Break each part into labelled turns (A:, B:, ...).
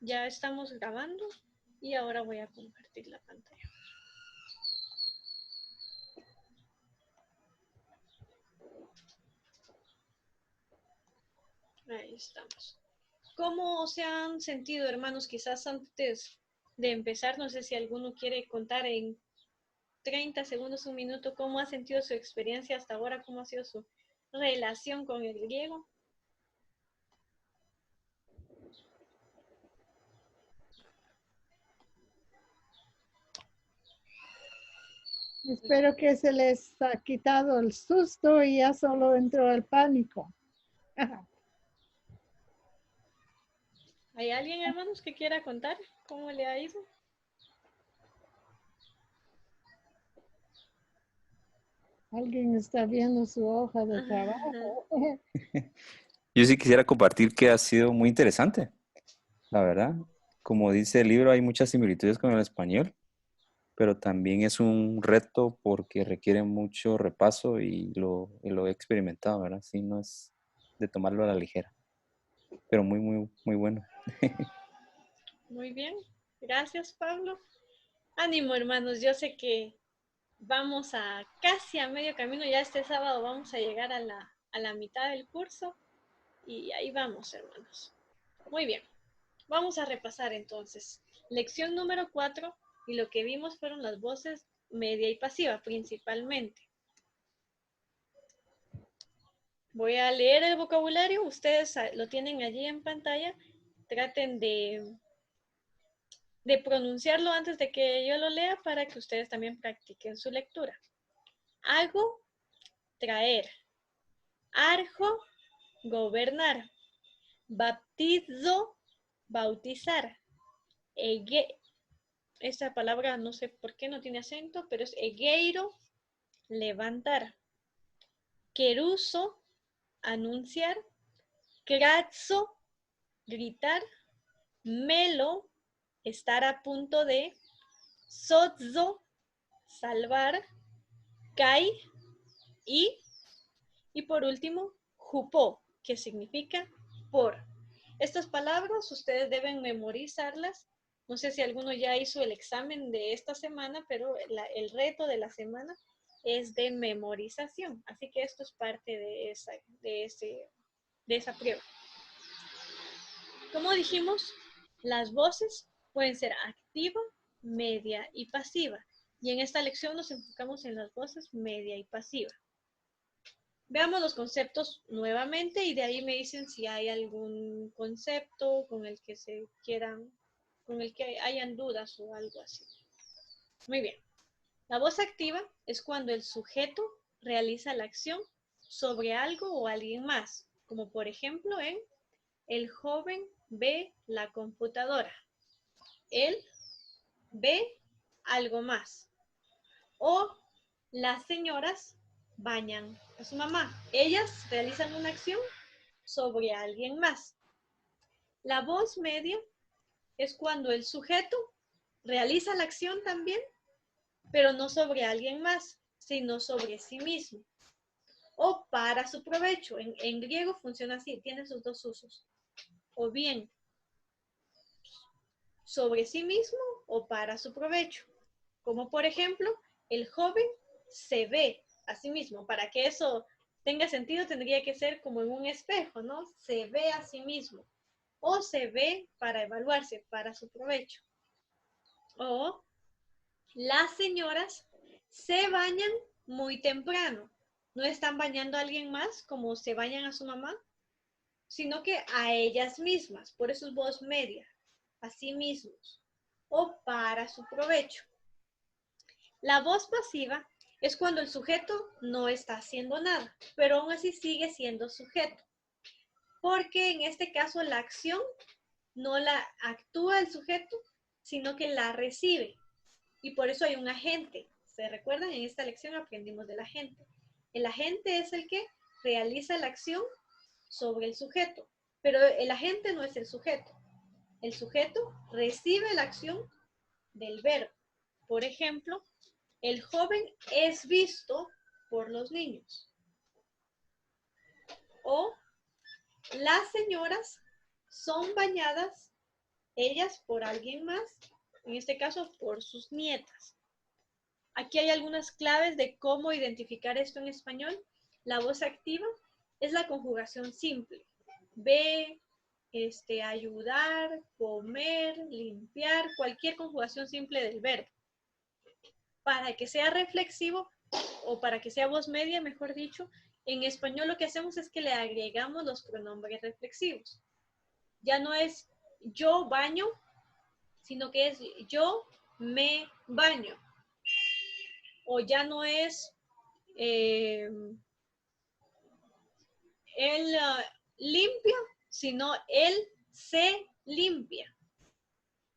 A: Ya estamos grabando y ahora voy a compartir la pantalla. Ahí estamos. ¿Cómo se han sentido, hermanos? Quizás antes de empezar, no sé si alguno quiere contar en 30 segundos, un minuto, cómo ha sentido su experiencia hasta ahora, cómo ha sido su relación con el griego.
B: Espero que se les ha quitado el susto y ya solo entró el pánico.
A: ¿Hay alguien, hermanos, que quiera contar cómo le ha ido?
B: Alguien está viendo su hoja de trabajo.
C: Yo sí quisiera compartir que ha sido muy interesante, la verdad. Como dice el libro, hay muchas similitudes con el español, pero también es un reto porque requiere mucho repaso y lo he experimentado, ¿verdad? Sí, no es de tomarlo a la ligera, pero muy, muy, muy bueno.
A: Muy bien, gracias, Pablo. Ánimo, hermanos, yo sé que vamos a casi a medio camino, ya este sábado vamos a llegar a la mitad del curso y ahí vamos, hermanos. Muy bien, vamos a repasar entonces. Lección número 4 y lo que vimos fueron las voces media y pasiva principalmente. Voy a leer el vocabulario, ustedes lo tienen allí en pantalla, traten de pronunciarlo antes de que yo lo lea para que ustedes también practiquen su lectura. Hago, traer. Arjo, gobernar. Baptizo, bautizar. Esta palabra no sé por qué no tiene acento, pero es egueiro, levantar. Queruso, anunciar. Crazzo, gritar. Melo, estar a punto de. Sozo, salvar. Kai, y por último, jupó, que significa por. Estas palabras ustedes deben memorizarlas. No sé si alguno ya hizo el examen de esta semana, pero el reto de la semana es de memorización. Así que esto es parte de esa prueba. Como dijimos, las voces pueden ser activa, media y pasiva. Y en esta lección nos enfocamos en las voces media y pasiva. Veamos los conceptos nuevamente y de ahí me dicen si hay algún concepto con el que se quieran, con el que hayan dudas o algo así. Muy bien. La voz activa es cuando el sujeto realiza la acción sobre algo o alguien más, como por ejemplo en el joven ve la computadora. Él ve algo más. O las señoras bañan a su mamá. Ellas realizan una acción sobre alguien más. La voz media es cuando el sujeto realiza la acción también, pero no sobre alguien más, sino sobre sí mismo. O para su provecho. En griego funciona así, tiene sus dos usos. O bien sobre sí mismo o para su provecho. Como por ejemplo, el joven se ve a sí mismo. Para que eso tenga sentido tendría que ser como en un espejo, ¿no? Se ve a sí mismo. O se ve para evaluarse, para su provecho. O las señoras se bañan muy temprano. No están bañando a alguien más como se bañan a su mamá, sino que a ellas mismas. Por eso es voz media, a sí mismos. O para su provecho. La voz pasiva es cuando el sujeto no está haciendo nada, pero aún así sigue siendo sujeto. Porque en este caso la acción no la actúa el sujeto, sino que la recibe. Y por eso hay un agente. ¿Se recuerdan? En esta lección aprendimos del agente. El agente es el que realiza la acción sobre el sujeto, pero el agente no es el sujeto. El sujeto recibe la acción del verbo. Por ejemplo, el joven es visto por los niños. O las señoras son bañadas ellas por alguien más, en este caso por sus nietas. Aquí hay algunas claves de cómo identificar esto en español. La voz activa es la conjugación simple. Ve, ayudar, comer, limpiar, cualquier conjugación simple del verbo. Para que sea reflexivo, o para que sea voz media, mejor dicho, en español lo que hacemos es que le agregamos los pronombres reflexivos. Ya no es yo baño, sino que es yo me baño. O ya no es él limpia, sino él se limpia.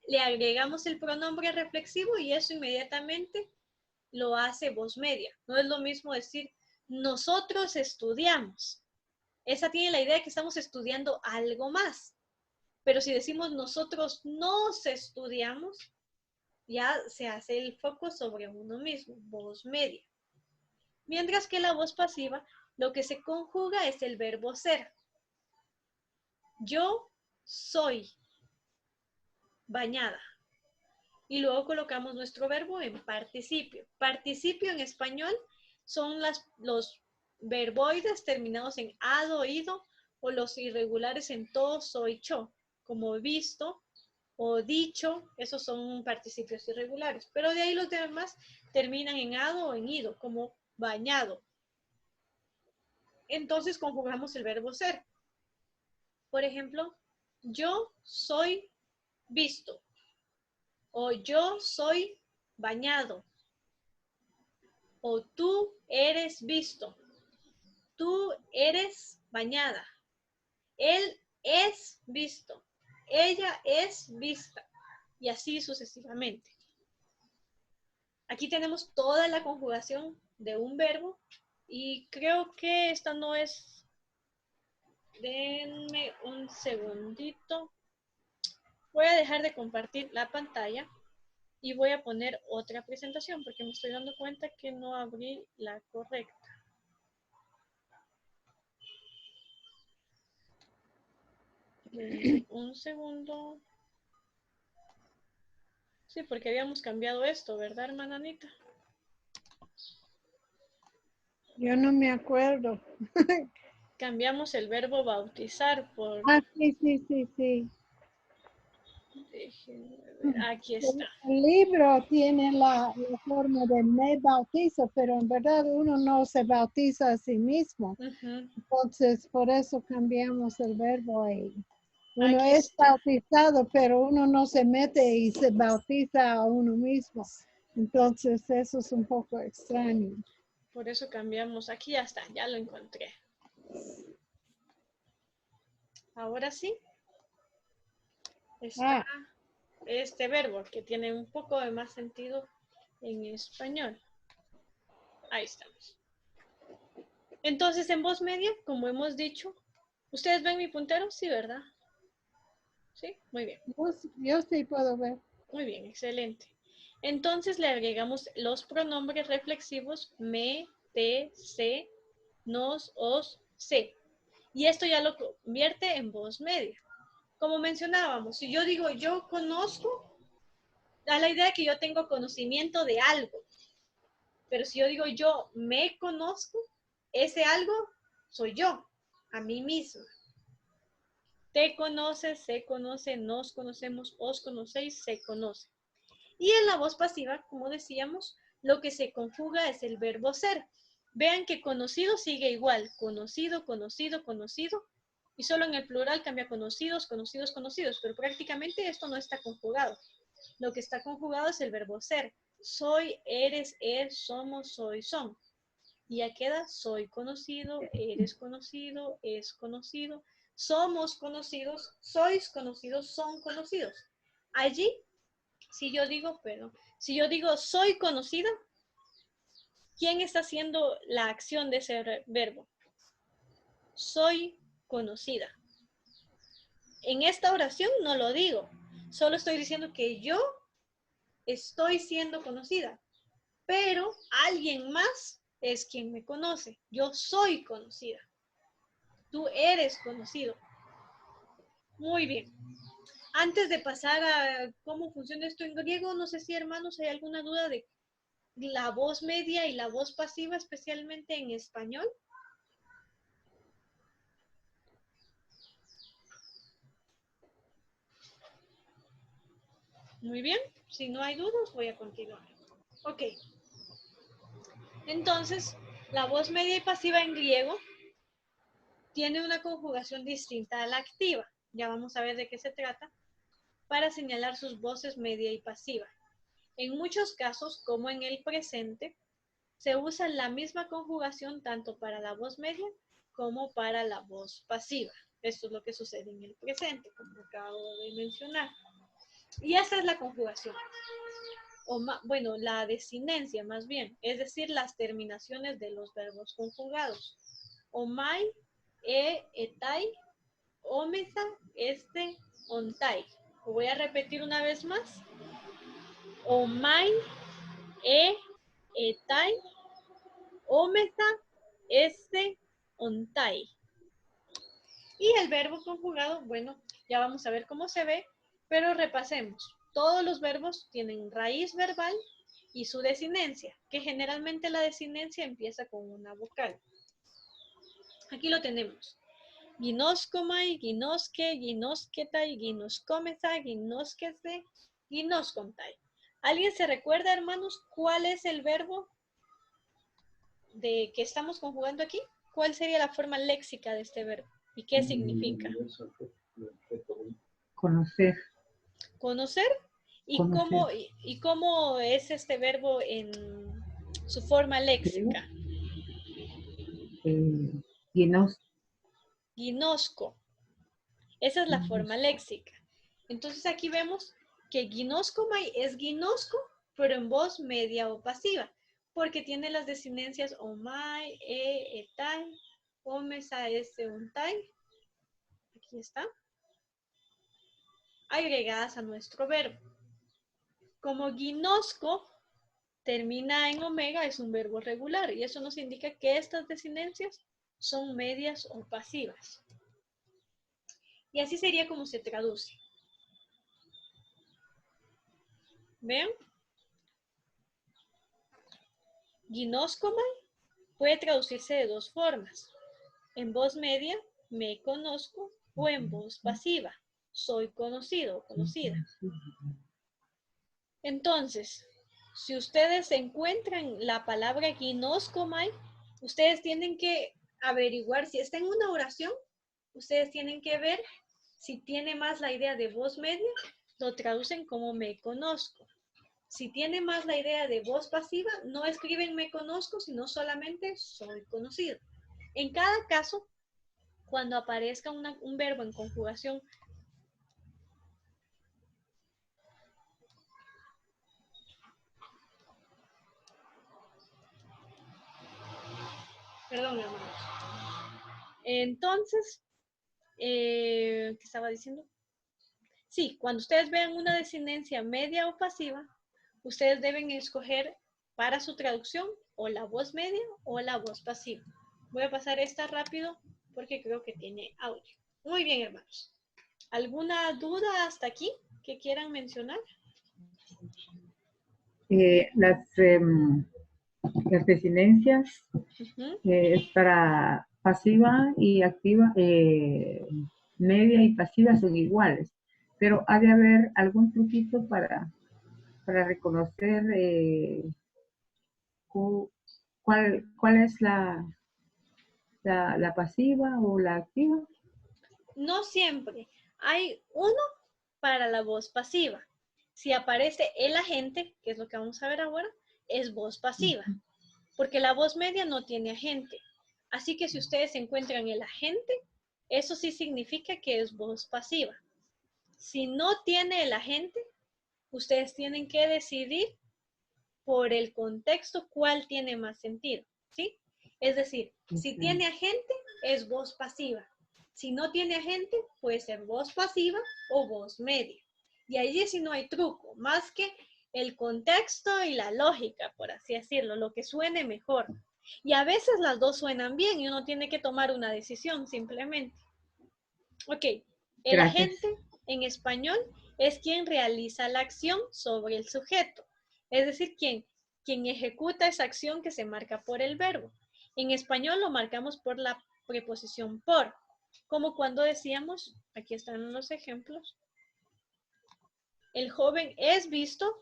A: Le agregamos el pronombre reflexivo y eso inmediatamente lo hace voz media. No es lo mismo decir nosotros estudiamos. Esa tiene la idea de que estamos estudiando algo más. Pero si decimos nosotros nos estudiamos, ya se hace el foco sobre uno mismo, voz media. Mientras que la voz pasiva, lo que se conjuga es el verbo ser. Yo soy bañada. Y luego colocamos nuestro verbo en participio. Participio en español son los verboides terminados en ado, ido, o los irregulares en to, soy, cho, como visto o dicho. Esos son participios irregulares. Pero de ahí los demás terminan en ado o en ido, como bañado. Entonces conjugamos el verbo ser. Por ejemplo, yo soy visto. O yo soy bañado. O tú eres visto. Tú eres bañada. Él es visto. Ella es vista. Y así sucesivamente. Aquí tenemos toda la conjugación de un verbo. Y creo que esta no es... Denme un segundito. Voy a dejar de compartir la pantalla. Y voy a poner otra presentación porque me estoy dando cuenta que no abrí la correcta. Un segundo. Sí, porque habíamos cambiado esto, ¿verdad, hermana Anita?
B: Yo no me acuerdo.
A: Cambiamos el verbo bautizar por...
B: Ah, sí, sí, sí, sí.
A: Déjenme ver. Aquí está.
B: El libro tiene la forma de me bautizo, pero en verdad uno no se bautiza a sí mismo. Entonces, por eso cambiamos el verbo ahí. Uno
A: Aquí
B: es
A: está.
B: bautizado, pero uno no se mete y se bautiza a uno mismo. Entonces, eso es un poco extraño.
A: Por eso cambiamos. Aquí ya está, ya lo encontré. Ahora sí. Está este verbo que tiene un poco de más sentido en español. Ahí estamos. Entonces, en voz media, como hemos dicho, ¿ustedes ven mi puntero? Sí, ¿verdad? Sí, muy bien.
B: Yo sí puedo ver.
A: Muy bien, excelente. Entonces le agregamos los pronombres reflexivos me, te, se, nos, os, se. Y esto ya lo convierte en voz media. Como mencionábamos, si yo digo yo conozco, da la idea que yo tengo conocimiento de algo. Pero si yo digo yo me conozco, ese algo soy yo, a mí misma. Te conoces, se conoce, nos conocemos, os conocéis, se conoce. Y en la voz pasiva, como decíamos, lo que se conjuga es el verbo ser. Vean que conocido sigue igual, conocido, conocido, conocido, y solo en el plural cambia conocidos, conocidos, conocidos, pero prácticamente esto no está conjugado. Lo que está conjugado es el verbo ser. Soy, eres, somos, soy, son. Y ya queda soy conocido, eres conocido, es conocido, somos conocidos, sois conocidos, son conocidos. Allí, si yo digo soy conocida, ¿quién está haciendo la acción de ese verbo? Soy conocida. En esta oración no lo digo, solo estoy diciendo que yo estoy siendo conocida, pero alguien más es quien me conoce. Yo soy conocida. Tú eres conocido. Muy bien. Antes de pasar a cómo funciona esto en griego, no sé si, hermanos, hay alguna duda de la voz media y la voz pasiva, especialmente en español. Muy bien, si no hay dudas, voy a continuar. Ok. Entonces, la voz media y pasiva en griego tiene una conjugación distinta a la activa. Ya vamos a ver de qué se trata para señalar sus voces media y pasiva. En muchos casos, como en el presente, se usa la misma conjugación tanto para la voz media como para la voz pasiva. Esto es lo que sucede en el presente, como acabo de mencionar. Y esa es la conjugación. Bueno, la desinencia más bien, es decir, las terminaciones de los verbos conjugados. Omai, etai, omesa, ontai. Lo voy a repetir una vez más. Omai, etai, omesa, ontai. Y el verbo conjugado, bueno, ya vamos a ver cómo se ve, pero repasemos. Todos los verbos tienen raíz verbal y su desinencia, que generalmente la desinencia empieza con una vocal. Aquí lo tenemos. Ginoskomai, ginoske, ginosketai, ginoskomesa, ginoskese, ginoskontai. ¿Alguien se recuerda, hermanos, cuál es el verbo de que estamos conjugando aquí? ¿Cuál sería la forma léxica de este verbo? ¿Y qué significa?
D: Conocer.
A: ¿Conocer? ¿Y
D: Conocer.
A: cómo es este verbo en su forma léxica? Ginosco. Esa es la forma léxica. Entonces aquí vemos que ginoskomai es ginosco, pero en voz media o pasiva, porque tiene las desinencias omai, etai, omesa, untai. Aquí está. Agregadas a nuestro verbo. Como ginosco termina en omega, es un verbo regular y eso nos indica que estas desinencias son medias o pasivas. Y así sería como se traduce. ¿Ven? Ginoskomai puede traducirse de dos formas. En voz media, me conozco, o en voz pasiva, soy conocido o conocida. Entonces, si ustedes encuentran la palabra ginoskomai, ustedes tienen que averiguar si está en una oración, ustedes tienen que ver si tiene más la idea de voz media, lo traducen como me conozco. Si tiene más la idea de voz pasiva, no escriben me conozco, sino solamente soy conocido. En cada caso, cuando aparezca un verbo en conjugación, perdón, hermanos. Entonces, ¿qué estaba diciendo? Sí, cuando ustedes vean una desinencia media o pasiva, ustedes deben escoger para su traducción o la voz media o la voz pasiva. Voy a pasar esta rápido porque creo que tiene audio. Muy bien, hermanos. ¿Alguna duda hasta aquí que quieran mencionar?
D: Las desinencias es para pasiva y activa, media y pasiva son iguales, pero ha de haber algún truquito para reconocer cuál es la pasiva o la activa.
A: No siempre. Hay uno para la voz pasiva. Si aparece el agente, que es lo que vamos a ver ahora, es voz pasiva, porque la voz media no tiene agente. Así que si ustedes encuentran el agente, eso sí significa que es voz pasiva. Si no tiene el agente, ustedes tienen que decidir por el contexto cuál tiene más sentido, ¿sí? Es decir, si tiene agente, es voz pasiva. Si no tiene agente, puede ser voz pasiva o voz media. Y allí sí no hay truco, más que el contexto y la lógica, por así decirlo, lo que suene mejor. Y a veces las dos suenan bien y uno tiene que tomar una decisión simplemente. Ok, el agente en español es quien realiza la acción sobre el sujeto. Es decir, quien ejecuta esa acción que se marca por el verbo. En español lo marcamos por la preposición por. Como cuando decíamos, aquí están los ejemplos, el joven es visto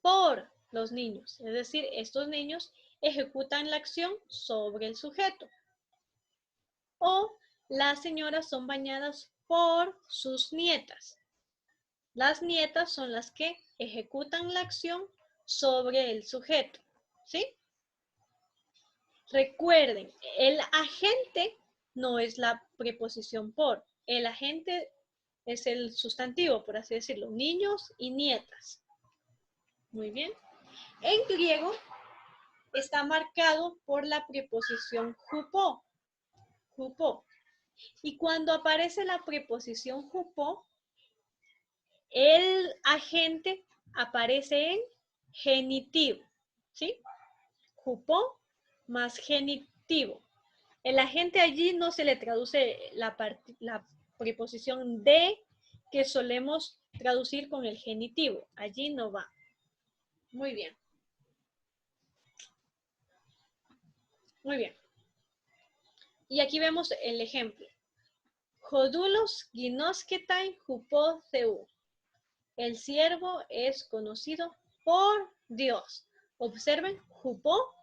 A: por los niños. Es decir, estos niños ejecutan la acción sobre el sujeto. O las señoras son bañadas por sus nietas. Las nietas son las que ejecutan la acción sobre el sujeto. ¿Sí? Recuerden, el agente no es la preposición por. El agente es el sustantivo, por así decirlo. Niños y nietas. Muy bien. En griego está marcado por la preposición hupo. Hupo. Y cuando aparece la preposición hupo, el agente aparece en genitivo. ¿Sí? Hupo más genitivo. El agente allí no se le traduce la preposición de que solemos traducir con el genitivo. Allí no va. Muy bien. Muy bien. Y aquí vemos el ejemplo. Jodulos ginosketai hupo theu. El siervo es conocido por Dios. Observen, hupo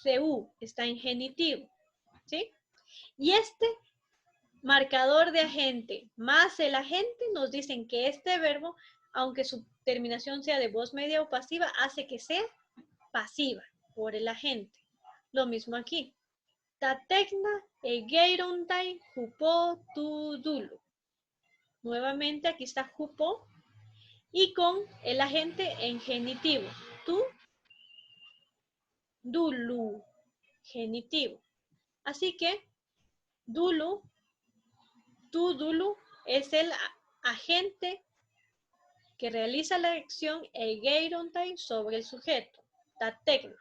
A: theu está en genitivo. ¿Sí? Y este marcador de agente más el agente nos dicen que este verbo, aunque su terminación sea de voz media o pasiva, hace que sea pasiva por el agente. Lo mismo aquí. Tatekna egeirontai hupo tu dulu. Nuevamente aquí está hupo y con el agente en genitivo. Tu dulu. Genitivo. Así que dulu, tu dulu es el agente que realiza la acción egeirontai sobre el sujeto. Tatekna.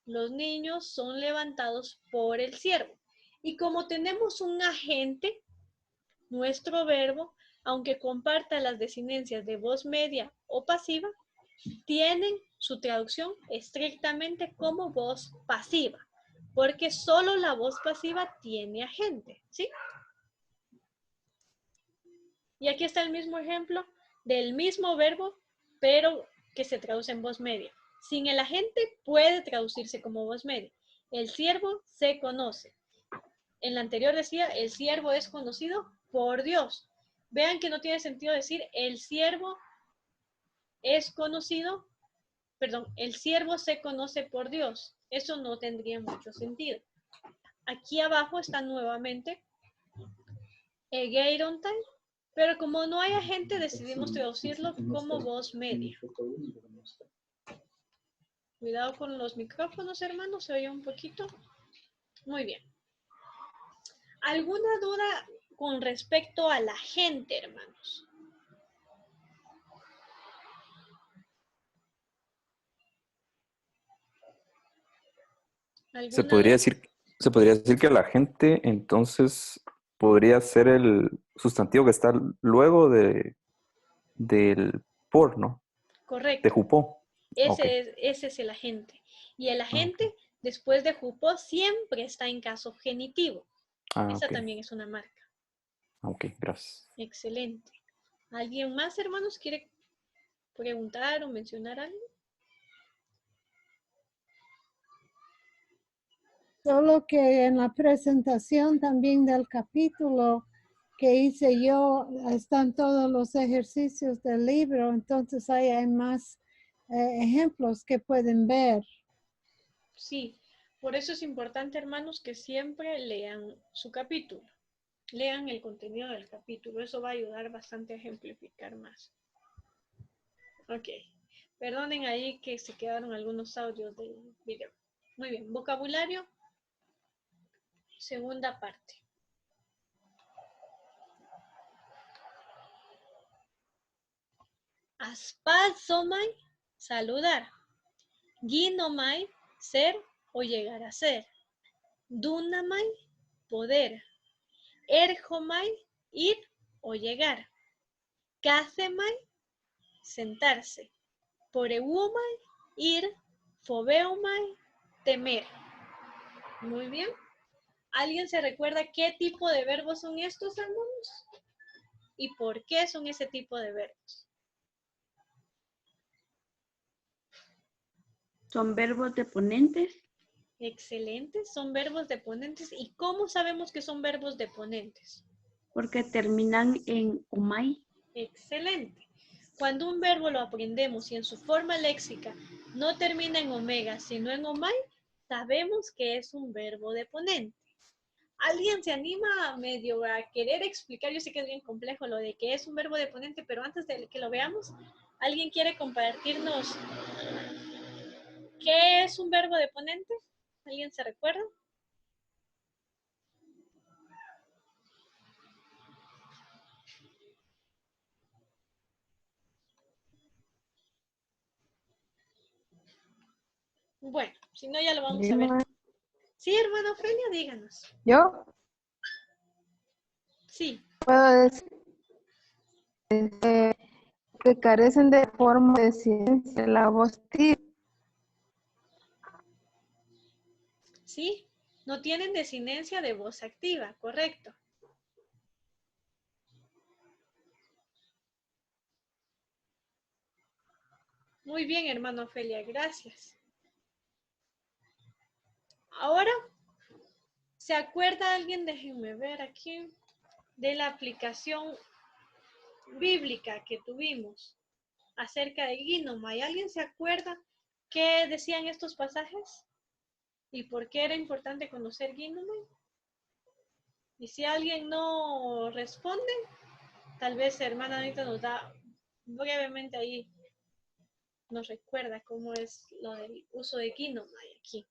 A: Los niños son levantados por el siervo. Y como tenemos un agente, nuestro verbo, aunque comparta las desinencias de voz media o pasiva, tienen su traducción estrictamente como voz pasiva, porque solo la voz pasiva tiene agente, ¿sí? Y aquí está el mismo ejemplo del mismo verbo, pero que se traduce en voz media. Sin el agente puede traducirse como voz media. El siervo se conoce. En la anterior decía, el siervo es conocido por Dios. Vean que no tiene sentido decir, el siervo es conocido, perdón, el siervo se conoce por Dios. Eso no tendría mucho sentido. Aquí abajo está nuevamente egeirontai, pero como no hay agente, decidimos traducirlo como voz media. Cuidado con los micrófonos, hermanos, se oye un poquito. Muy bien. ¿Alguna duda con respecto a la gente, hermanos?
C: Se podría decir que la gente entonces podría ser el sustantivo que está luego del por, ¿no?
A: Correcto.
C: De jupó.
A: Ese es el agente. Y el agente, después de jupó, siempre está en caso genitivo. Esa también es una marca.
C: Ok, gracias.
A: Excelente. ¿Alguien más, hermanos, quiere preguntar o mencionar algo?
B: Solo que en la presentación también del capítulo que hice yo, están todos los ejercicios del libro, entonces ahí hay más ejemplos que pueden ver.
A: Sí, por eso es importante, hermanos, que siempre lean su capítulo. Lean el contenido del capítulo. Eso va a ayudar bastante a ejemplificar más. Ok. Perdonen ahí que se quedaron algunos audios del video. Muy bien. Vocabulario. Segunda parte. Aspazomai, saludar. Ginomai, ser o llegar a ser. Dunamai, poder. Erjomai, ir o llegar. Kazemai, sentarse. Poreumai, ir. Fobeumai, temer. Muy bien. ¿Alguien se recuerda qué tipo de verbos son estos, hermanos? ¿Y por qué son ese tipo de verbos?
E: Son verbos deponentes.
A: Excelente, son verbos deponentes. ¿Y cómo sabemos que son verbos deponentes?
E: Porque terminan en omai.
A: Excelente. Cuando un verbo lo aprendemos y en su forma léxica no termina en omega, sino en omai, sabemos que es un verbo deponente. ¿Alguien se anima a medio a querer explicar? Yo sé que es bien complejo lo de que es un verbo deponente, pero antes de que lo veamos, ¿alguien quiere compartirnos qué es un verbo deponente? ¿Alguien se recuerda? Bueno, si no ya lo vamos a ver. Sí, hermana Ofelia, díganos.
F: Yo
A: Sí.
F: puedo decir que carecen de forma de ciencia, la voz activa.
A: Sí, no tienen desinencia de voz activa, correcto. Muy bien, hermano Ofelia, gracias. Ahora, ¿se acuerda alguien? Déjenme ver aquí, de la aplicación bíblica que tuvimos acerca de Ginomai. ¿Alguien se acuerda qué decían estos pasajes? ¿Y por qué era importante conocer Ginomai? Y si alguien no responde, tal vez hermana Anita nos da brevemente ahí, nos recuerda cómo es lo del uso de Ginomai aquí.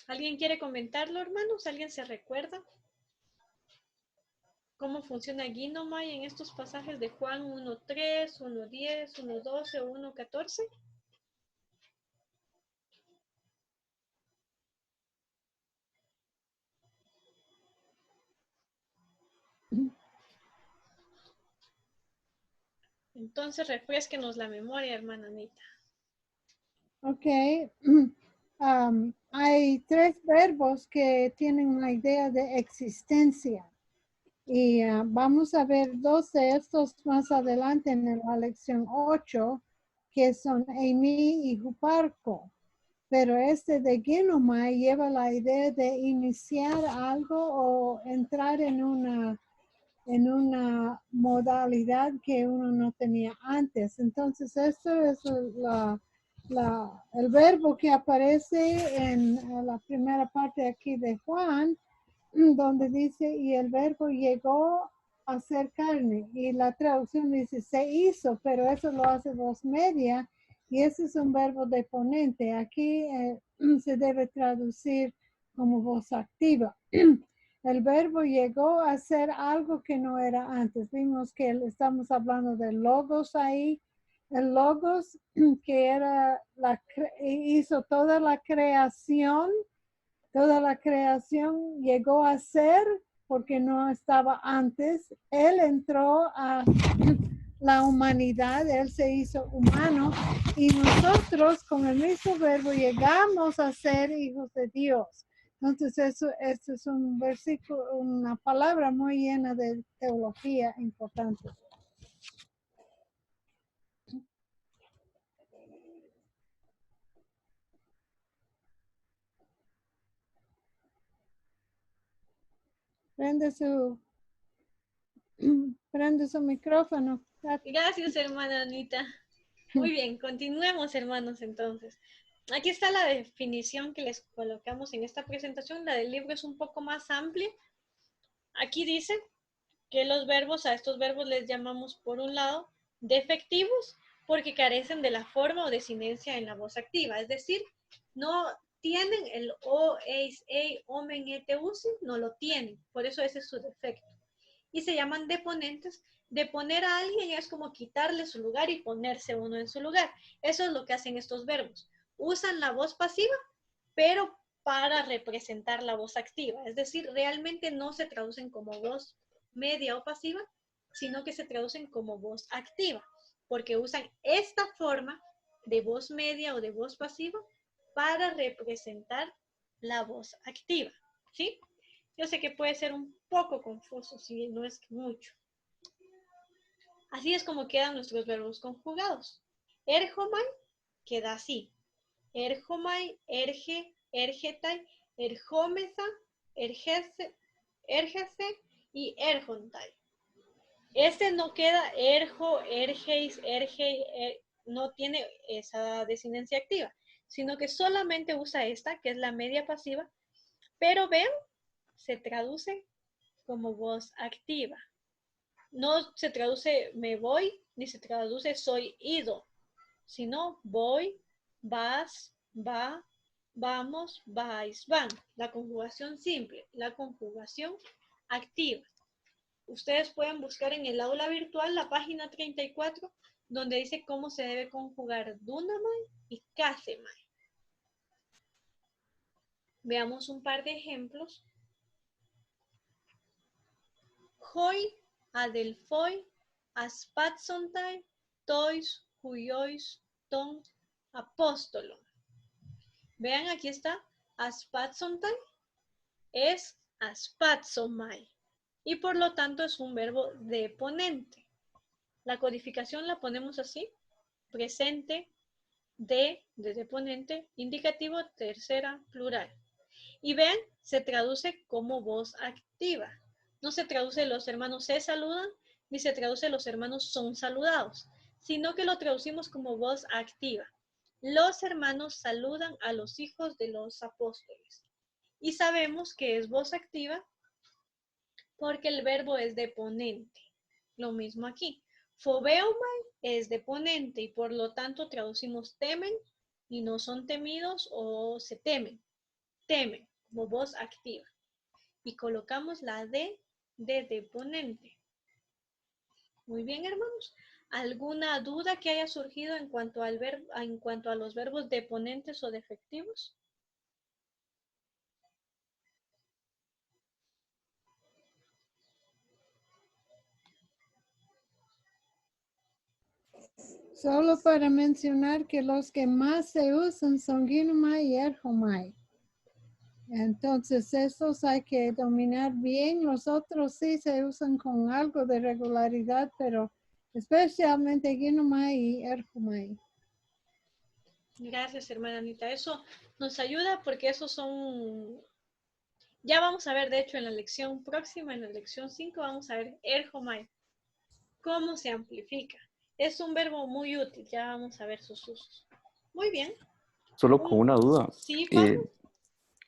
A: ¿Alguien quiere comentarlo, hermanos? ¿Alguien se recuerda cómo funciona Ginomai en estos pasajes de Juan 1:3, 1:10, 1:12 o 1:14? Entonces, refresquenos la memoria, hermana Anita.
B: Ok. Hay 3 verbos que tienen una idea de existencia. Y vamos a ver 2 de estos más adelante en la lección 8, que son Amy y Juparco. Pero este de Ginomai lleva la idea de iniciar algo o entrar en una modalidad que uno no tenía antes. Entonces, esto es el verbo que aparece en la primera parte aquí de Juan, donde dice, y el verbo llegó a ser carne. Y la traducción dice, se hizo, pero eso lo hace voz media. Y ese es un verbo deponente. Aquí se debe traducir como voz activa. El verbo llegó a ser algo que no era antes. Vimos que estamos hablando de logos ahí. El logos que era hizo toda la creación llegó a ser porque no estaba antes. Él entró a la humanidad, él se hizo humano y nosotros con el mismo verbo llegamos a ser hijos de Dios. Entonces, eso es un versículo, una palabra muy llena de teología importante. Prende su micrófono.
A: Gracias, hermana Anita. Muy bien, continuemos, hermanos, entonces. Aquí está la definición que les colocamos en esta presentación. La del libro es un poco más amplia. Aquí dice que a estos verbos les llamamos, por un lado, defectivos, porque carecen de la forma o desinencia en la voz activa. Es decir, no tienen el o, eis, ei, omen, ete, usi, no lo tienen. Por eso ese es su defecto. Y se llaman deponentes. Deponer a alguien es como quitarle su lugar y ponerse uno en su lugar. Eso es lo que hacen estos verbos. Usan la voz pasiva, pero para representar la voz activa. Es decir, realmente no se traducen como voz media o pasiva, sino que se traducen como voz activa, porque usan esta forma de voz media o de voz pasiva para representar la voz activa, ¿sí? Yo sé que puede ser un poco confuso, si no es mucho. Así es como quedan nuestros verbos conjugados. Erjomai queda así. Erjomai, erge, ergetai, erjomesa, ergese y erjontai. Este no queda erjo, ergeis, ergei, no tiene esa desindencia activa, sino que solamente usa esta, que es la media pasiva, pero vean, se traduce como voz activa. No se traduce me voy, ni se traduce soy ido, sino voy, vas, va, vamos, vais, van. La conjugación simple, la conjugación activa. Ustedes pueden buscar en el aula virtual la página 34, donde dice cómo se debe conjugar dunamai y kasemai. Veamos un par de ejemplos. Hoi, adelfoi, aspatsontai, tois, huiois, ton, apóstolo. Vean, aquí está, aspatsontai es aspatsomai y por lo tanto es un verbo deponente. La codificación la ponemos así, presente, de deponente, indicativo, tercera, plural. Y vean, se traduce como voz activa. No se traduce los hermanos se saludan, ni se traduce los hermanos son saludados, sino que lo traducimos como voz activa. Los hermanos saludan a los hijos de los apóstoles. Y sabemos que es voz activa porque el verbo es deponente. Lo mismo aquí. Fobeomai es deponente y por lo tanto traducimos temen y no son temidos o se temen. Temen como voz activa. Y colocamos la D de deponente. Muy bien, hermanos. ¿Alguna duda que haya surgido en cuanto a los verbos deponentes o defectivos?
B: Solo para mencionar que los que más se usan son ginumai y erjomai. Entonces, esos hay que dominar bien. Los otros sí se usan con algo de regularidad, pero especialmente ginumai y erjomai.
A: Gracias, hermana Anita. Eso nos ayuda porque esos son... Ya vamos a ver, de hecho, en la lección próxima, en la lección 5, vamos a ver erjomai. ¿Cómo se amplifica? Es un verbo muy útil. Ya vamos a ver sus usos. Muy bien.
C: Solo con una duda.
A: Sí, Juan.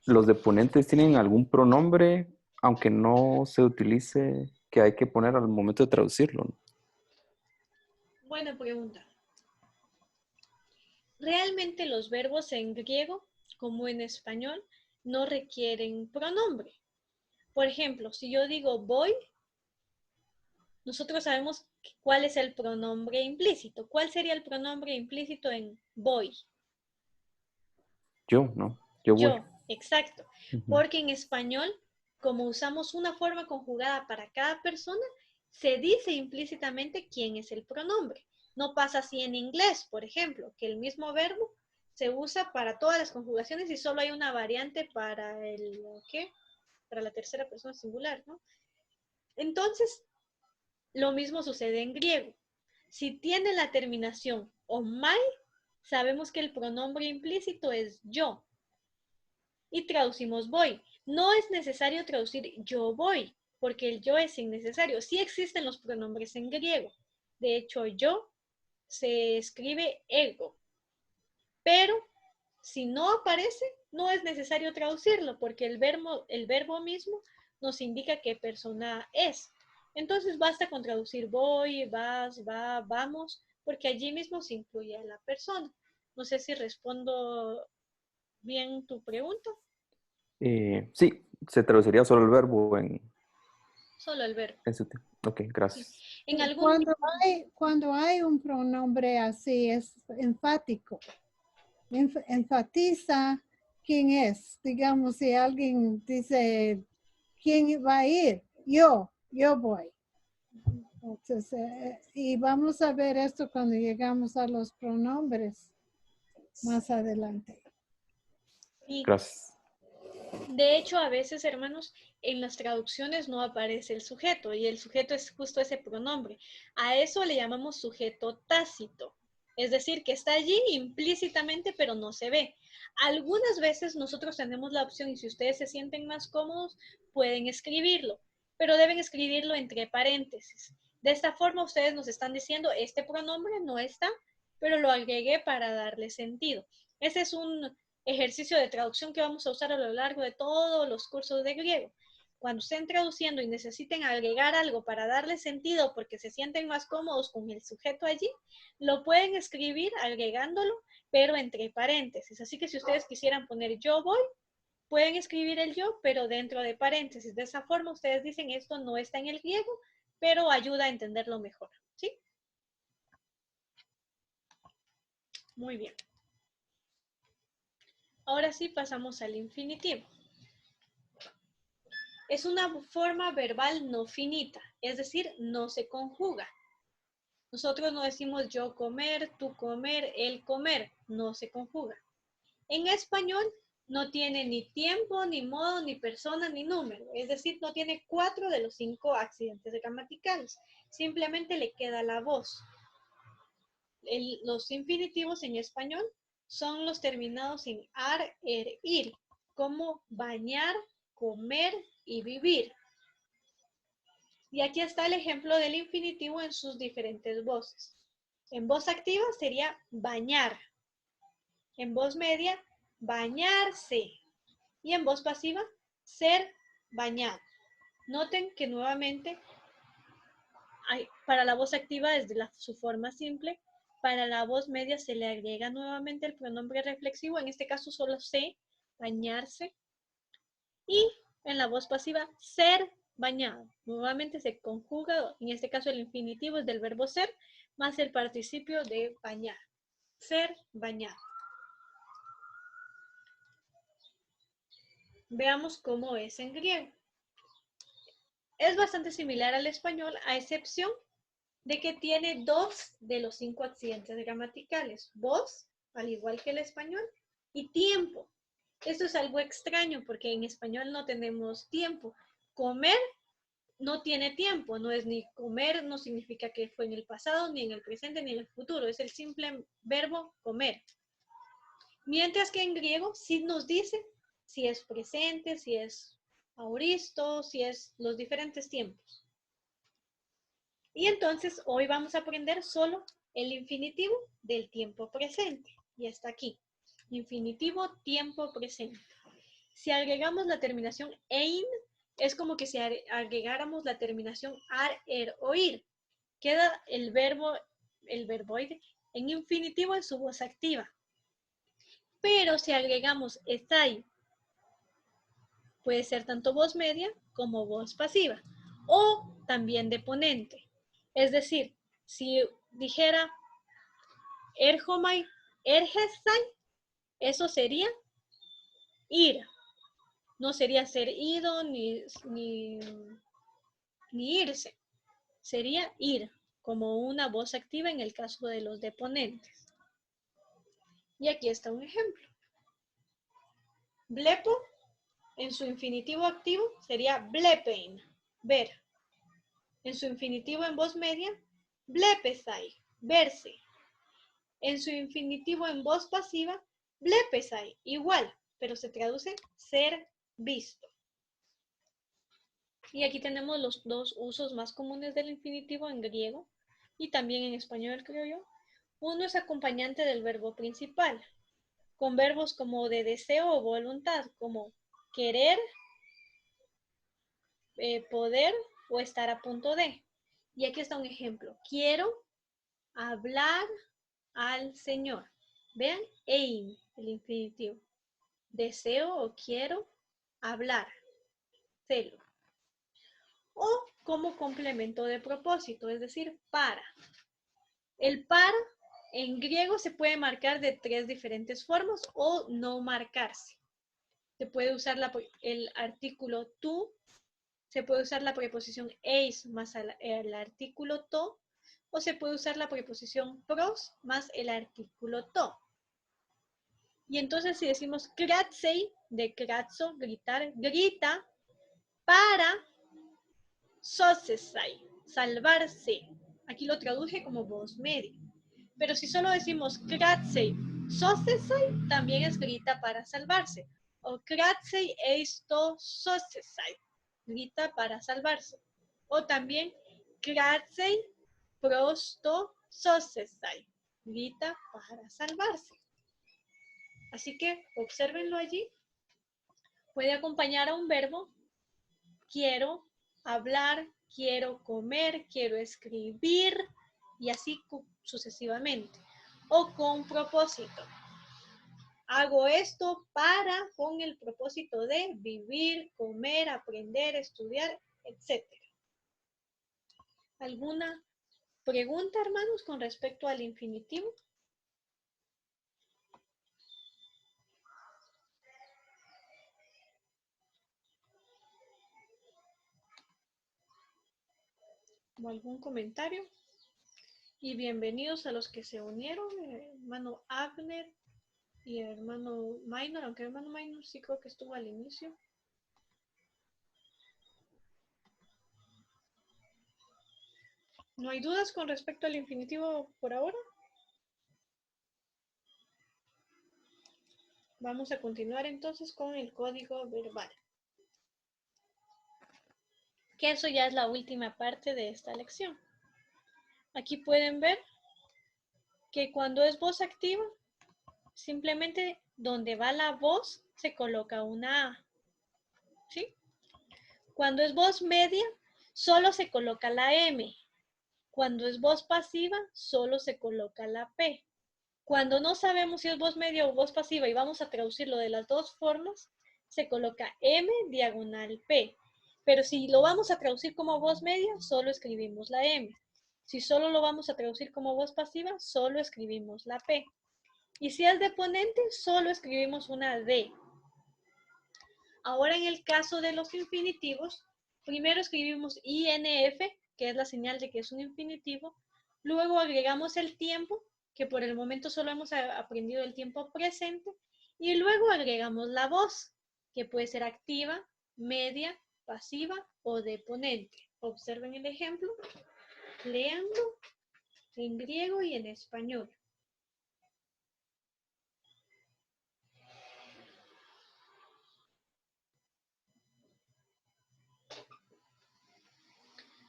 C: ¿Los deponentes tienen algún pronombre, aunque no se utilice, que hay que poner al momento de traducirlo?
A: Buena pregunta. Realmente los verbos en griego, como en español, no requieren pronombre. Por ejemplo, si yo digo voy, nosotros sabemos cuál es el pronombre implícito. ¿Cuál sería el pronombre implícito en voy?
C: Yo, ¿no? Yo voy.
A: Yo, exacto. Porque en español, como usamos una forma conjugada para cada persona, se dice implícitamente quién es el pronombre. No pasa así en inglés, por ejemplo, que el mismo verbo se usa para todas las conjugaciones y solo hay una variante para el ¿qué? Para la tercera persona singular, ¿no? Entonces, lo mismo sucede en griego. Si tiene la terminación omai, sabemos que el pronombre implícito es yo. Y traducimos voy. No es necesario traducir yo voy, porque el yo es innecesario. Sí existen los pronombres en griego. De hecho, yo se escribe ego. Pero si no aparece, no es necesario traducirlo, porque el verbo mismo nos indica qué persona es. Entonces basta con traducir voy, vas, va, vamos, porque allí mismo se incluye a la persona. No sé si respondo bien tu pregunta.
C: Sí, se traduciría solo el verbo en...
A: Solo el verbo.
C: Ok, gracias.
A: Sí. En algún...
B: Cuando hay un pronombre así, es enfático. Enfatiza quién es. Digamos, si alguien dice, ¿quién va a ir? Yo voy. Entonces, y vamos a ver esto cuando llegamos a los pronombres más adelante.
A: Y
C: Gracias.
A: de hecho, a veces, hermanos, en las traducciones no aparece el sujeto y el sujeto es justo ese pronombre. A eso le llamamos sujeto tácito. Es decir, que está allí implícitamente, pero no se ve. Algunas veces nosotros tenemos la opción, y si ustedes se sienten más cómodos, pueden escribirlo, pero deben escribirlo entre paréntesis. De esta forma, ustedes nos están diciendo, este pronombre no está, pero lo agregué para darle sentido. Ese es un ejercicio de traducción que vamos a usar a lo largo de todos los cursos de griego. Cuando estén traduciendo y necesiten agregar algo para darle sentido porque se sienten más cómodos con el sujeto allí, lo pueden escribir agregándolo, pero entre paréntesis. Así que si ustedes quisieran poner yo voy, pueden escribir el yo, pero dentro de paréntesis. De esa forma ustedes dicen esto no está en el griego, pero ayuda a entenderlo mejor. ¿Sí? Muy bien. Ahora sí pasamos al infinitivo. Es una forma verbal no finita, es decir, no se conjuga. Nosotros no decimos yo comer, tú comer, él comer, no se conjuga. En español no tiene ni tiempo, ni modo, ni persona, ni número, es decir, no tiene 4 de los 5 accidentes gramaticales, simplemente le queda la voz. Los infinitivos en español son los terminados en ar, ir, como bañar, comer y vivir. Y aquí está el ejemplo del infinitivo en sus diferentes voces. En voz activa sería bañar. En voz media, bañarse. Y en voz pasiva, ser bañado. Noten que nuevamente para la voz activa desde su forma simple, para la voz media se le agrega nuevamente el pronombre reflexivo, en este caso solo se, bañarse. Y en la voz pasiva, ser bañado. Nuevamente se conjuga, en este caso el infinitivo es del verbo ser, más el participio de bañar. Ser bañado. Veamos cómo es en griego. Es bastante similar al español, a excepción de que tiene 2 de los 5 accidentes gramaticales. Voz, al igual que el español, y tiempo. Esto es algo extraño porque en español no tenemos tiempo. Comer no tiene tiempo, no es ni comer, no significa que fue en el pasado, ni en el presente, ni en el futuro, es el simple verbo comer. Mientras que en griego sí nos dice si es presente, si es auristo, si es los diferentes tiempos. Y entonces hoy vamos a aprender solo el infinitivo del tiempo presente. Y está aquí. Infinitivo tiempo presente. Si agregamos la terminación ein, es como que si agregáramos la terminación ar, er o ir. Queda el verboide en infinitivo en su voz activa. Pero si agregamos estai, puede ser tanto voz media como voz pasiva. O también deponente. Es decir, si dijera erjomai, ergesai, eso sería ir. No sería ser ido ni irse. Sería ir, como una voz activa en el caso de los deponentes. Y aquí está un ejemplo. Blepo, en su infinitivo activo, sería blepein, ver. En su infinitivo en voz media, blepesai, verse. En su infinitivo en voz pasiva, blepesai, igual, pero se traduce ser visto. Y aquí tenemos los 2 usos más comunes del infinitivo en griego y también en español, creo yo. Uno es acompañante del verbo principal, con verbos como de deseo o voluntad, como querer, poder o estar a punto de. Y aquí está un ejemplo. Quiero hablar al Señor. Vean, aim, el infinitivo. Deseo o quiero hablar. Celo. O como complemento de propósito, es decir, para. El para en griego se puede marcar de 3 diferentes formas o no marcarse. Se puede usar el artículo tú, se puede usar la preposición eis más el artículo to, o se puede usar la preposición pros más el artículo to. Y entonces si decimos kratzei, de kratzo, gritar, grita, para sosesai, salvarse. Aquí lo traduje como voz media. Pero si solo decimos kratzei, sosesai, también es grita para salvarse. O kratzei eisto sosesai, grita para salvarse. O también kratzei prosto sosesai, grita para salvarse. Así que obsérvenlo allí. Puede acompañar a un verbo. Quiero hablar, quiero comer, quiero escribir y así sucesivamente. O con propósito. Hago esto con el propósito de vivir, comer, aprender, estudiar, etc. ¿Alguna pregunta, hermanos, con respecto al infinitivo? ¿O algún comentario? Y bienvenidos a los que se unieron, hermano Abner y hermano Minor, aunque hermano Minor sí creo que estuvo al inicio. ¿No hay dudas con respecto al infinitivo por ahora? Vamos a continuar entonces con el código verbal. Que eso ya es la última parte de esta lección. Aquí pueden ver que cuando es voz activa, simplemente donde va la voz se coloca una A. ¿Sí? Cuando es voz media, solo se coloca la M. Cuando es voz pasiva, solo se coloca la P. Cuando no sabemos si es voz media o voz pasiva y vamos a traducirlo de las dos formas, se coloca M diagonal P. Pero si lo vamos a traducir como voz media, solo escribimos la M. Si solo lo vamos a traducir como voz pasiva, solo escribimos la P. Y si es deponente, solo escribimos una D. Ahora en el caso de los infinitivos, primero escribimos INF, que es la señal de que es un infinitivo. Luego agregamos el tiempo, que por el momento solo hemos aprendido el tiempo presente. Y luego agregamos la voz, que puede ser activa, media, pasiva o deponente. Observen el ejemplo. Léanlo en griego y en español.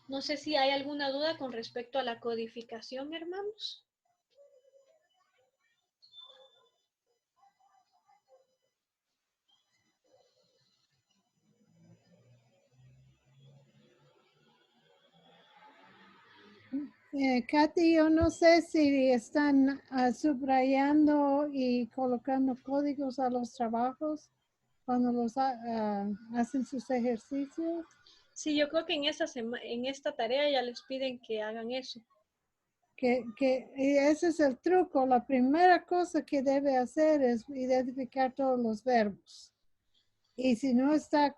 A: No sé si hay alguna duda con respecto a la codificación, hermanos.
B: Katy, yo no sé si están subrayando y colocando códigos a los trabajos cuando los hacen sus ejercicios.
A: Sí, yo creo que en esta tarea ya les piden que hagan eso.
B: Y ese es el truco. La primera cosa que debe hacer es identificar todos los verbos. Y si no está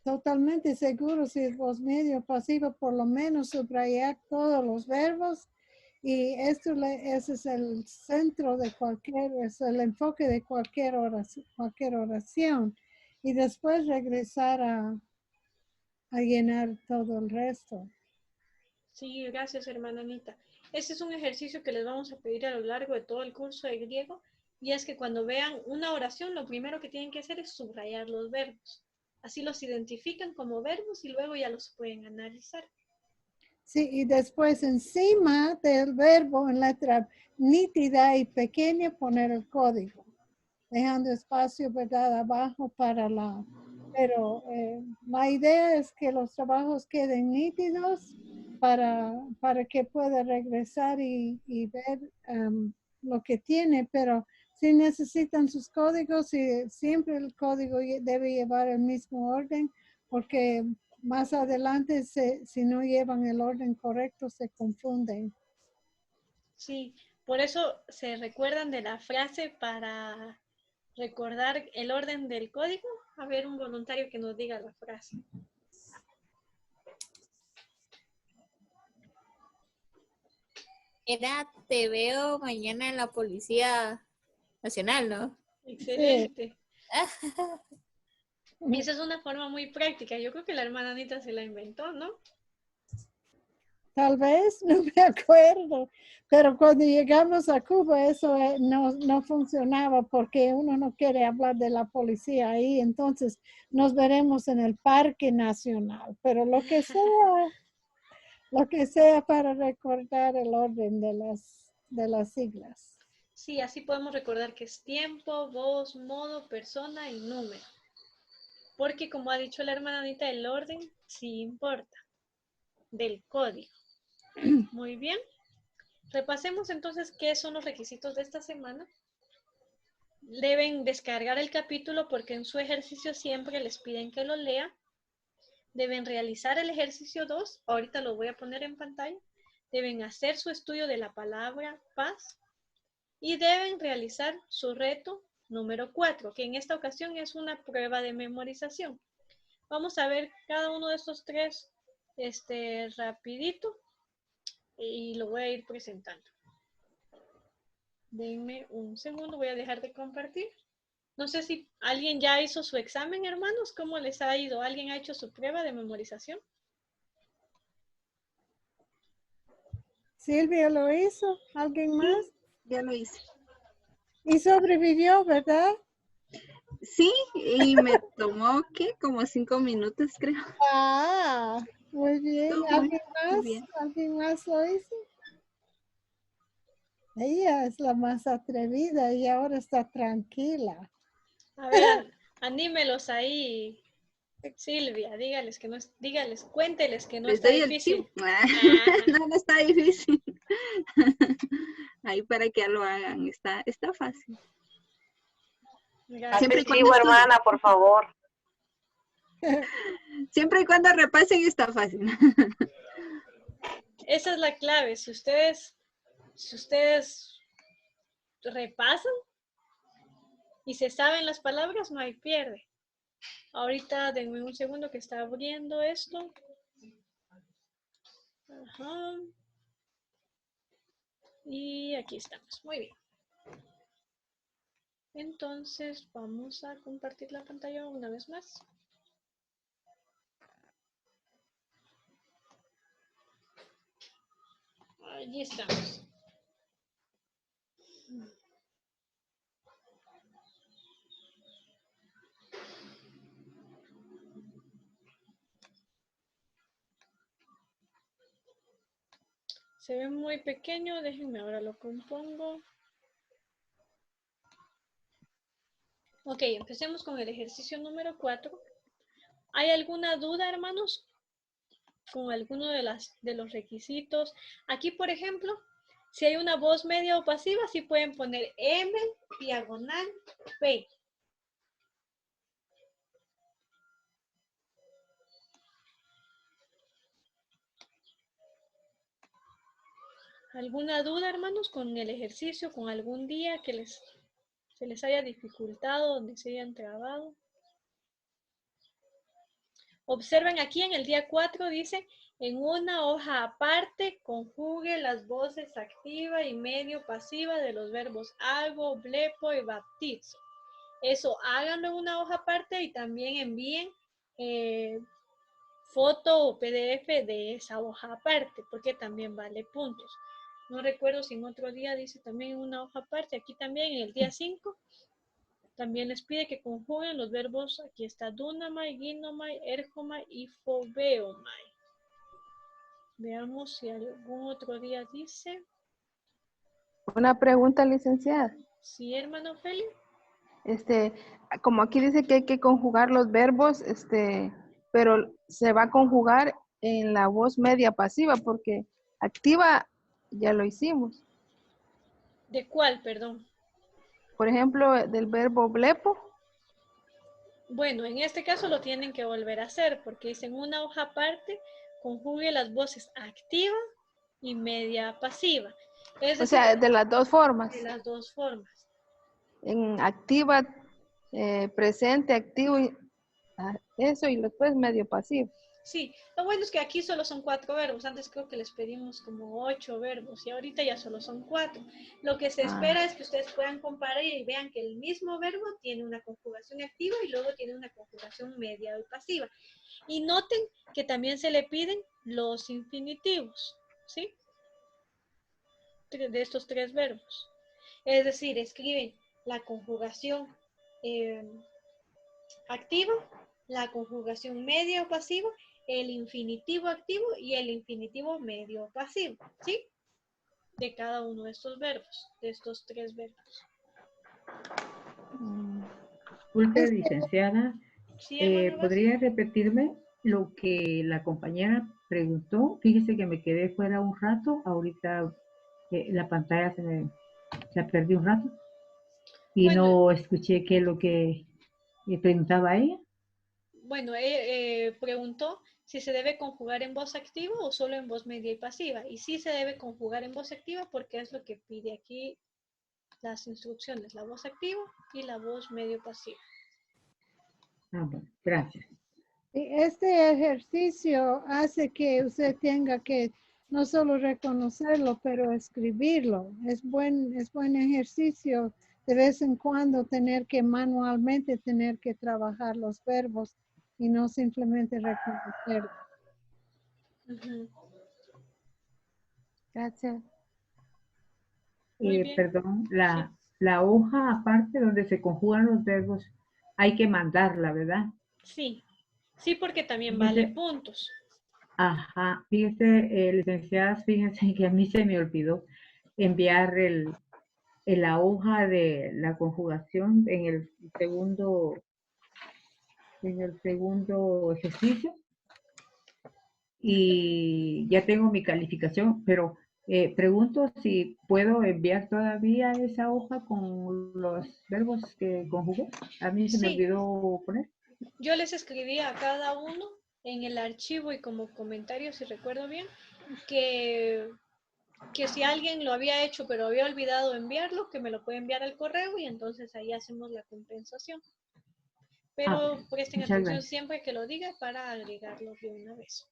B: totalmente seguro si es voz media o pasiva, por lo menos subrayar todos los verbos. Y ese es el centro de es el enfoque de cualquier oración. Y después regresar a llenar todo el resto.
A: Sí, gracias, hermana Anita. Ese es un ejercicio que les vamos a pedir a lo largo de todo el curso de griego, y es que cuando vean una oración, lo primero que tienen que hacer es subrayar los verbos. Así los identifican como verbos y luego ya los pueden analizar.
B: Sí, y después encima del verbo en letra nítida y pequeña poner el código, dejando espacio, ¿verdad?, abajo para pero la idea es que los trabajos queden nítidos para que pueda regresar y ver lo que tiene, pero si necesitan sus códigos, y siempre el código debe llevar el mismo orden, porque más adelante, si no llevan el orden correcto, se confunden.
A: Sí, por eso se recuerdan de la frase para recordar el orden del código. A ver, un voluntario que nos diga la frase.
G: Era, te veo mañana en la Policía Nacional, ¿no?
A: Excelente. Esa es una forma muy práctica. Yo creo que la hermana Anita se la inventó, ¿no?
B: Tal vez, no me acuerdo, pero cuando llegamos a Cuba eso no funcionaba porque uno no quiere hablar de la policía ahí, entonces nos veremos en el Parque Nacional, pero lo que sea para recordar el orden de las siglas.
A: Sí, así podemos recordar que es tiempo, voz, modo, persona y número. Porque como ha dicho la hermana Anita, el orden sí importa del código. Muy bien. Repasemos entonces qué son los requisitos de esta semana. Deben descargar el capítulo porque en su ejercicio siempre les piden que lo lean. Deben realizar el ejercicio 2. Ahorita lo voy a poner en pantalla. Deben hacer su estudio de la palabra paz. Y deben realizar su reto número 4, que en esta ocasión es una prueba de memorización. Vamos a ver cada uno de estos tres rapidito y lo voy a ir presentando. Denme un segundo, voy a dejar de compartir. No sé si alguien ya hizo su examen, hermanos. ¿Cómo les ha ido? ¿Alguien ha hecho su prueba de memorización?
B: Silvia lo hizo, ¿alguien más?
F: Ya lo hice.
B: Y sobrevivió, ¿verdad?
F: Sí, y me tomó, ¿qué? Como 5 minutos, creo.
B: Ah, muy bien.
F: Estuvo
B: ¿Alguien
F: muy
B: más?
F: bien.
B: ¿Alguien más lo hizo? Ella es la más atrevida y ahora está tranquila.
A: A ver, anímelos ahí, Silvia. Dígales que no es, dígales, cuénteles que no
F: Les
A: está
F: doy el tip.
A: difícil. Ajá.
F: No está difícil. Ahí para que lo hagan. Está fácil. Siempre y cuando
H: hermana, por favor.
F: Siempre y cuando repasen está fácil.
A: Esa es la clave. Si ustedes repasan y se saben las palabras, no hay pierde. Ahorita denme un segundo que está abriendo esto. Ajá. Y aquí estamos. Muy bien. Entonces vamos a compartir la pantalla una vez más. Allí estamos. Se ve muy pequeño, déjenme ahora lo compongo. Ok, empecemos con el ejercicio número 4. ¿Hay alguna duda, hermanos, con alguno de los requisitos? Aquí, por ejemplo, si hay una voz media o pasiva, sí pueden poner M, diagonal, P. ¿Alguna duda, hermanos, con el ejercicio, con algún día que se les haya dificultado, donde se hayan trabado? Observen aquí en el día 4, dice, en una hoja aparte, conjugue las voces activa y medio pasiva de los verbos hago, blepo y baptizo. Eso, háganlo en una hoja aparte y también envíen foto o PDF de esa hoja aparte, porque también vale puntos. No recuerdo si en otro día dice también en una hoja aparte, aquí también en el día 5, también les pide que conjuguen los verbos, aquí está dunamai, ginomai, erjomai y fobeomai. Veamos si algún otro día dice.
F: Una pregunta, licenciada.
A: Sí, hermano Feli.
F: Como aquí dice que hay que conjugar los verbos, pero se va a conjugar en la voz media pasiva porque activa ya lo hicimos.
A: ¿De cuál, perdón?
F: Por ejemplo, del verbo blepo.
A: Bueno, en este caso lo tienen que volver a hacer porque dice en una hoja aparte conjugue las voces activa y media pasiva. Es decir,
F: O sea, de las dos formas.
A: de las dos formas.
F: En activa presente, activo, eso y después medio pasivo.
A: Sí, lo bueno es que aquí solo son 4 verbos. Antes creo que les pedimos como 8 verbos y ahorita ya solo son 4. Lo que se espera es que ustedes puedan comparar y vean que el mismo verbo tiene una conjugación activa y luego tiene una conjugación media o pasiva. Y noten que también se le piden los infinitivos, ¿sí? De estos 3 verbos. Es decir, escriben la conjugación activa, la conjugación media o pasiva, el infinitivo activo y el infinitivo medio o pasivo, ¿sí? De cada uno de estos verbos, de estos 3 verbos.
D: Disculpe, licenciada,
A: ¿Sí, hermano?
D: ¿podría repetirme lo que la compañera preguntó? Fíjese que me quedé fuera un rato, ahorita la pantalla se perdió un rato y
A: Bueno,
D: no escuché qué es lo que preguntaba ella.
A: Bueno, preguntó si se debe conjugar en voz activa o solo en voz media y pasiva. Y sí se debe conjugar en voz activa porque es lo que pide aquí las instrucciones, la voz activa y la voz medio pasiva.
D: Bueno, gracias.
B: Este ejercicio hace que usted tenga que no solo reconocerlo, pero escribirlo. Es buen ejercicio de vez en cuando tener que manualmente tener que trabajar los verbos y no simplemente reconocerlos.
F: Gracias.
A: Muy bien.
D: Perdón,
A: Sí.
D: la hoja aparte donde se conjugan los verbos, hay que mandarla, ¿verdad?
A: Sí, sí, porque también
D: Fíjese,
A: vale puntos.
D: ajá, fíjese, licenciadas, fíjense que a mí se me olvidó enviar la hoja de la conjugación en el segundo ejercicio y ya tengo mi calificación, pero pregunto si puedo enviar todavía esa hoja con los verbos que conjugué. A mí se me
A: Sí,
D: olvidó poner.
A: yo les escribí a cada uno en el archivo y como comentario, si recuerdo bien, que si alguien lo había hecho pero había olvidado enviarlo, que me lo puede enviar al correo y entonces ahí hacemos la compensación. Pero
D: Bueno,
A: presten
D: muchas
A: atención
D: gracias.
A: siempre que lo diga para agregarlo de una vez.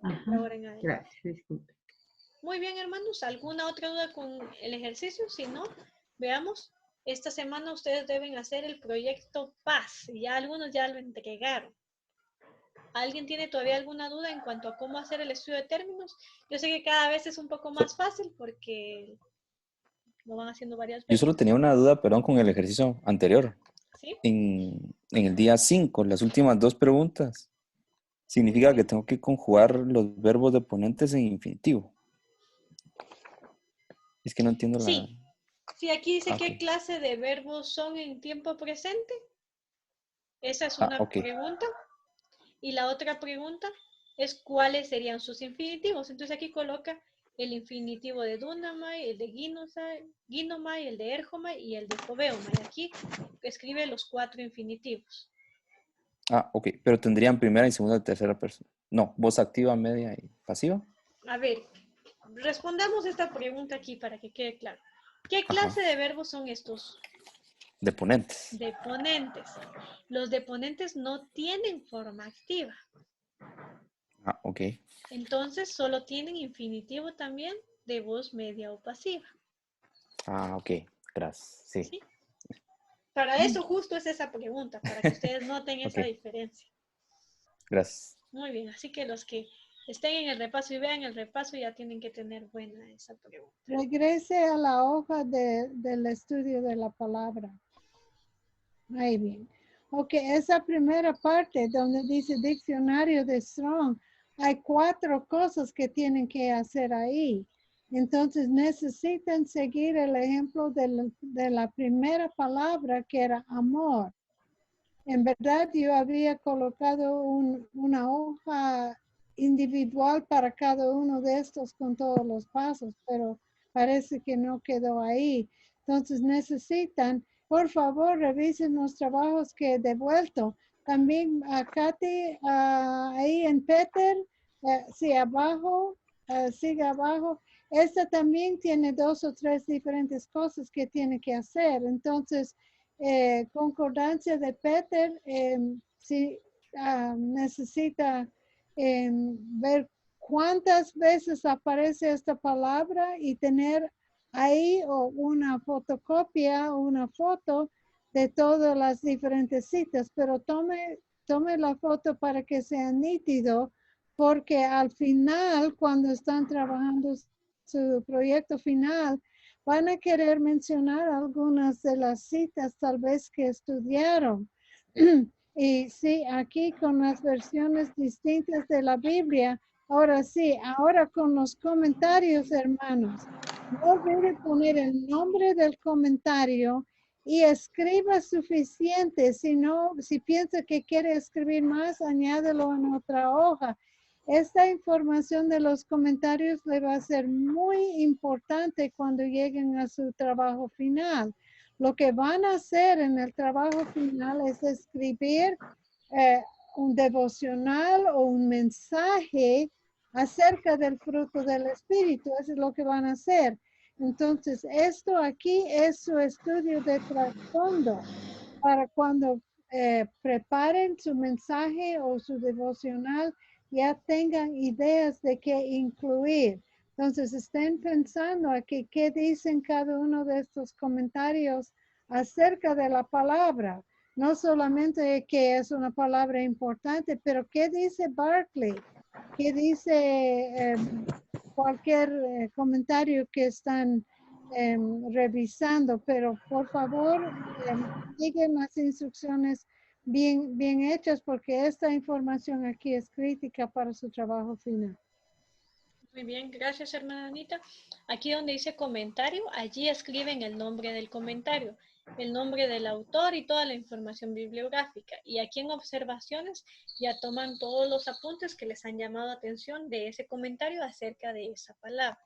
D: Ajá,
A: De ahora en adelante.
D: gracias, disculpe.
A: Muy bien, hermanos. ¿Alguna otra duda con el ejercicio? Si no, veamos. Esta semana ustedes deben hacer el proyecto Paz. Y ya algunos ya lo entregaron. ¿Alguien tiene todavía alguna duda en cuanto a cómo hacer el estudio de términos? Yo sé que cada vez es un poco más fácil porque lo van haciendo varias
C: Yo
A: veces.
C: solo tenía una duda, perdón, con el ejercicio anterior.
A: ¿Sí?
C: En el día 5, las últimas 2 preguntas, significa que tengo que conjugar los verbos deponentes en infinitivo. Es que no entiendo la...
A: Sí. Sí, aquí dice qué
C: Ok.
A: clase de verbos son en tiempo presente. Esa es una
C: Ok.
A: pregunta. Y la otra pregunta es cuáles serían sus infinitivos. Entonces aquí coloca el infinitivo de Dunamai, el de Ginomai, el de Erjomai y el de Joveomai. Aquí escribe los 4 infinitivos.
C: Ok. Pero tendrían primera y segunda y tercera persona. No, voz activa, media y pasiva.
A: A ver, respondamos esta pregunta aquí para que quede claro. ¿Qué clase de verbos son estos?
C: Deponentes.
A: Deponentes. Los deponentes no tienen forma activa.
C: Ok.
A: Entonces solo tienen infinitivo también de voz media o pasiva.
C: Ok. Gracias. Sí.
A: ¿Sí? Para eso justo es esa pregunta, para que ustedes noten esa diferencia.
C: Gracias.
A: Muy bien, así que los que estén en el repaso y vean el repaso ya tienen que tener buena esa pregunta.
B: Regrese a la hoja del estudio de la palabra. Muy bien. Ok, esa primera parte donde dice diccionario de Strong, hay 4 cosas que tienen que hacer ahí. Entonces necesitan seguir el ejemplo de la primera palabra que era amor. En verdad yo había colocado una hoja individual para cada uno de estos con todos los pasos, pero parece que no quedó ahí. Entonces necesitan, por favor, revisen los trabajos que he devuelto. También a Katy, ahí en Peter, sí, abajo, sigue abajo. Esta también tiene 2 o 3 diferentes cosas que tiene que hacer. Entonces, concordancia de Peter, si necesita ver cuántas veces aparece esta palabra y tener ahí una fotocopia o una foto de todas las diferentes citas, pero tome la foto para que sea nítido, porque al final, cuando están trabajando su proyecto final, van a querer mencionar algunas de las citas tal vez que estudiaron. Y sí, aquí con las versiones distintas de la Biblia. Ahora sí, ahora con los comentarios, hermanos. No olvide poner el nombre del comentario y escriba suficiente. Si no, si piensa que quiere escribir más, añádelo en otra hoja. Esta información de los comentarios le va a ser muy importante cuando lleguen a su trabajo final. Lo que van a hacer en el trabajo final es escribir un devocional o un mensaje acerca del fruto del Espíritu. Eso es lo que van a hacer. Entonces, esto aquí es su estudio de trasfondo para cuando preparen su mensaje o su devocional, ya tengan ideas de qué incluir. Entonces, estén pensando aquí qué dicen cada uno de estos comentarios acerca de la palabra. No solamente que es una palabra importante, pero qué dice Barclay, qué dice cualquier comentario que están revisando, pero por favor siguen las instrucciones bien hechas, porque esta información aquí es crítica para su trabajo final.
A: Muy bien, gracias hermana Anita. Aquí donde dice comentario, allí escriben el nombre del comentario, el nombre del autor y toda la información bibliográfica. Y aquí en observaciones ya toman todos los apuntes que les han llamado atención de ese comentario acerca de esa palabra.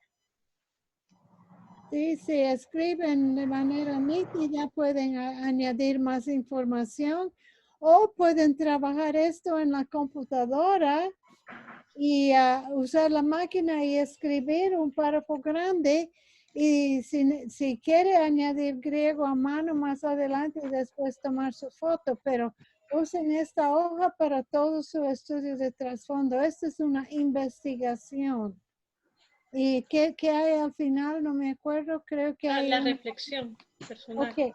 B: Sí, si escriben de manera nítida, pueden añadir más información o pueden trabajar esto en la computadora y usar la máquina y escribir un párrafo grande. Y si quiere añadir griego a mano más adelante y después tomar su foto, pero usen esta hoja para todo su estudio de trasfondo. Esta es una investigación. ¿Y qué hay al final? No me acuerdo, creo que hay
A: la reflexión personal.
B: Ok,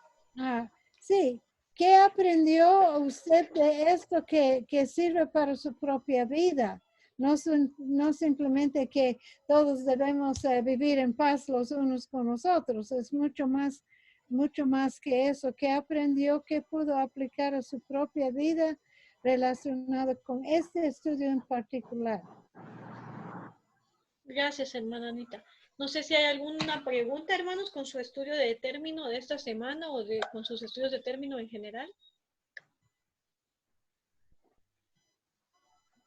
B: sí. ¿Qué aprendió usted de esto que sirve para su propia vida? No simplemente que todos debemos vivir en paz los unos con los otros. Es mucho más que eso. ¿Qué aprendió? ¿Qué pudo aplicar a su propia vida relacionado con este estudio en particular?
A: Gracias, hermana Anita. No sé si hay alguna pregunta, hermanos, con su estudio de término de esta semana o con sus estudios de término en general.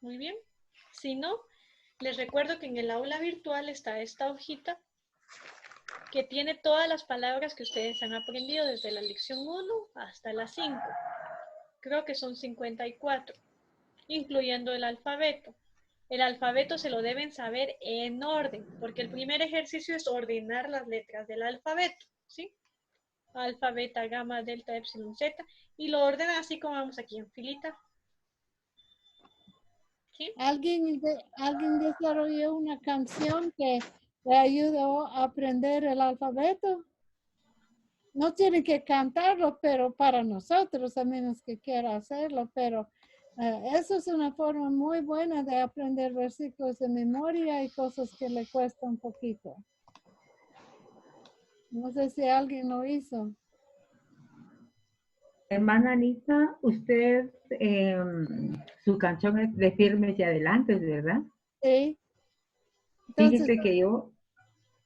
A: Muy bien. Si no, les recuerdo que en el aula virtual está esta hojita que tiene todas las palabras que ustedes han aprendido desde la lección 1 hasta la 5. Creo que son 54, incluyendo el alfabeto. El alfabeto se lo deben saber en orden, porque el primer ejercicio es ordenar las letras del alfabeto, ¿sí? Alfa, beta, gamma, delta, epsilon, zeta, y lo ordenan así como vamos aquí en filita. ¿Sí?
B: ¿Alguien desarrolló una canción que le ayudó a aprender el alfabeto? No tiene que cantarlo, pero para nosotros, a menos que quiera hacerlo, pero eso es una forma muy buena de aprender versículos de memoria y cosas que le cuesta un poquito. No sé si alguien lo hizo.
D: Hermana Anita, usted, su canción es de Firmes y Adelantes, ¿verdad?
B: Sí. Entonces,
D: fíjese que yo,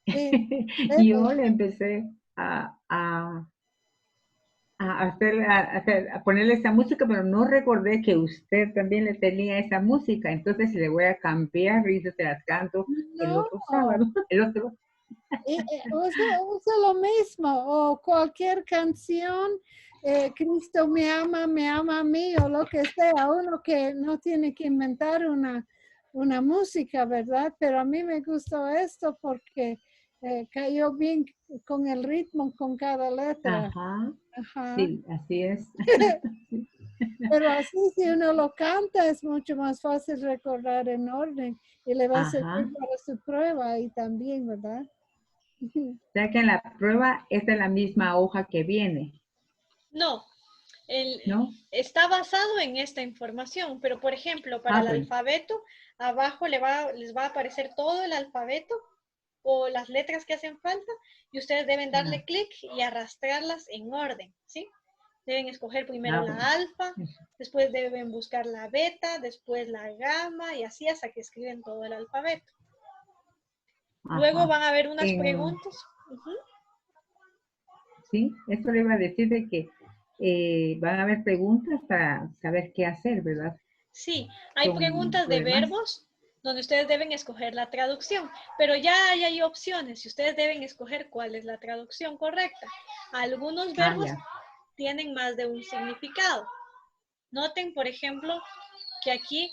B: sí,
D: yo le empecé a ponerle esa música, pero no recordé que usted también le tenía esa música, entonces le voy a cambiar y se las canto el otro sábado, el otro.
B: Usa lo mismo, o cualquier canción, Cristo me ama a mí, o lo que sea, uno que no tiene que inventar una música, ¿verdad? Pero a mí me gustó esto porque cayó bien con el ritmo, con cada letra.
D: Ajá.
B: Ajá.
D: Sí, así es.
B: Pero así si uno lo canta es mucho más fácil recordar en orden y le va a
D: Ajá.
B: servir para su prueba ahí también, ¿verdad?
D: O sea que en la prueba esta es la misma hoja que viene,
A: No,
D: ¿no?
A: está basado en esta información, pero por ejemplo, para el
D: Bueno.
A: alfabeto, abajo les va a aparecer todo el alfabeto o las letras que hacen falta y ustedes deben darle clic y arrastrarlas en orden, ¿sí? Deben escoger primero
D: bueno.
A: la alfa, después deben buscar la beta, después la gamma y así hasta que escriben todo el alfabeto.
D: Ajá.
A: Luego van a haber unas preguntas.
D: Sí, eso le iba a decir de que van a haber preguntas para saber qué hacer, ¿verdad?
A: Sí, hay preguntas de verbos donde ustedes deben escoger la traducción, pero ya hay opciones y ustedes deben escoger cuál es la traducción correcta. Algunos verbos tienen más de un significado. Noten, por ejemplo, que aquí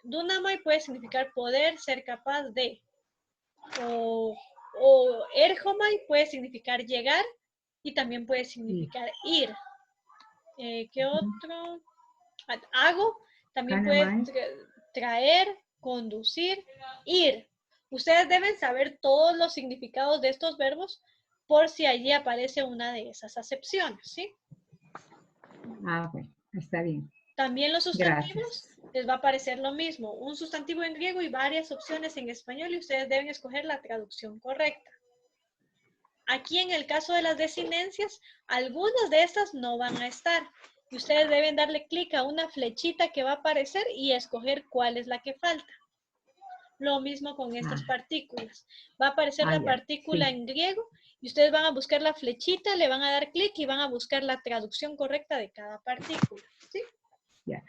A: Dunamai puede significar poder, ser capaz de. O Erjomai puede significar llegar y también puede significar ir. ¿Qué otro? Hago también puede traer, conducir, ir. Ustedes deben saber todos los significados de estos verbos por si allí aparece una de esas acepciones, ¿sí?
D: Bueno, está bien.
A: También los sustantivos les va a aparecer lo mismo, un sustantivo en griego y varias opciones en español y ustedes deben escoger la traducción correcta. Aquí en el caso de las desinencias, algunas de estas no van a estar. Y ustedes deben darle clic a una flechita que va a aparecer y escoger cuál es la que falta. Lo mismo con estas partículas. Va a aparecer la partícula en griego y ustedes van a buscar la flechita, le van a dar clic y van a buscar la traducción correcta de cada partícula. ¿Sí?
D: Ya.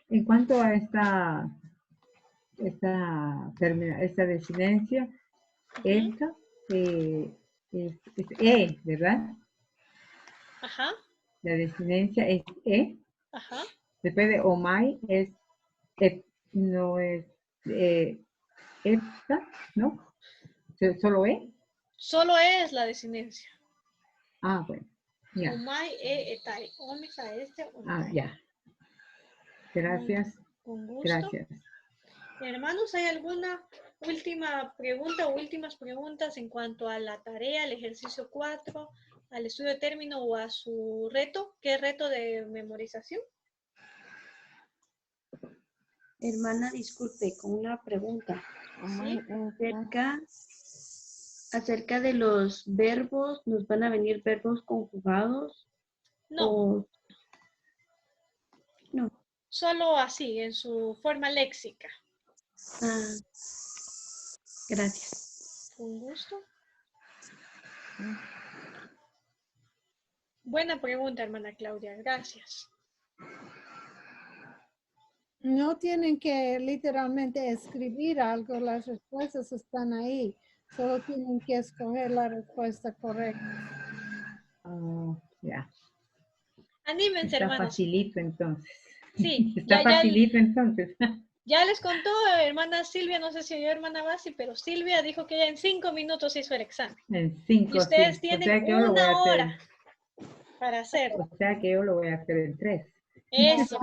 D: En cuanto a esta desinencia, esta es E, ¿verdad?
A: Ajá.
D: La desinencia es E.
A: Ajá.
D: Después de omai no es esta, ¿no? ¿Solo E?
A: Solo E es la desinencia.
D: Bueno. Ya.
A: Omai, etai. Omisa,
D: ya. Gracias.
A: Con gusto.
D: Gracias.
A: Hermanos, ¿hay alguna última pregunta o últimas preguntas en cuanto a la tarea, al ejercicio 4, al estudio de término o a su reto? ¿Qué reto de memorización?
E: Hermana, disculpe, con una pregunta.
A: ¿Sí?
E: Acerca de los verbos, ¿nos van a venir verbos conjugados?
A: No.
E: No.
A: Solo así, en su forma léxica.
E: Gracias.
A: Con gusto. Buena pregunta, hermana Claudia. Gracias.
B: No tienen que literalmente escribir algo, las respuestas están ahí. Solo tienen que escoger la respuesta correcta.
D: Ya.
A: Anímense, hermanos.
D: Está facilito entonces.
A: Sí.
D: Está facilito entonces.
A: Ya les contó hermana Silvia, no sé si oyó hermana Basi, pero Silvia dijo que ella en 5 minutos hizo el examen.
D: En 5,
A: y ustedes tienen una hora para hacerlo.
D: O sea que yo lo voy a hacer en 3.
A: Eso.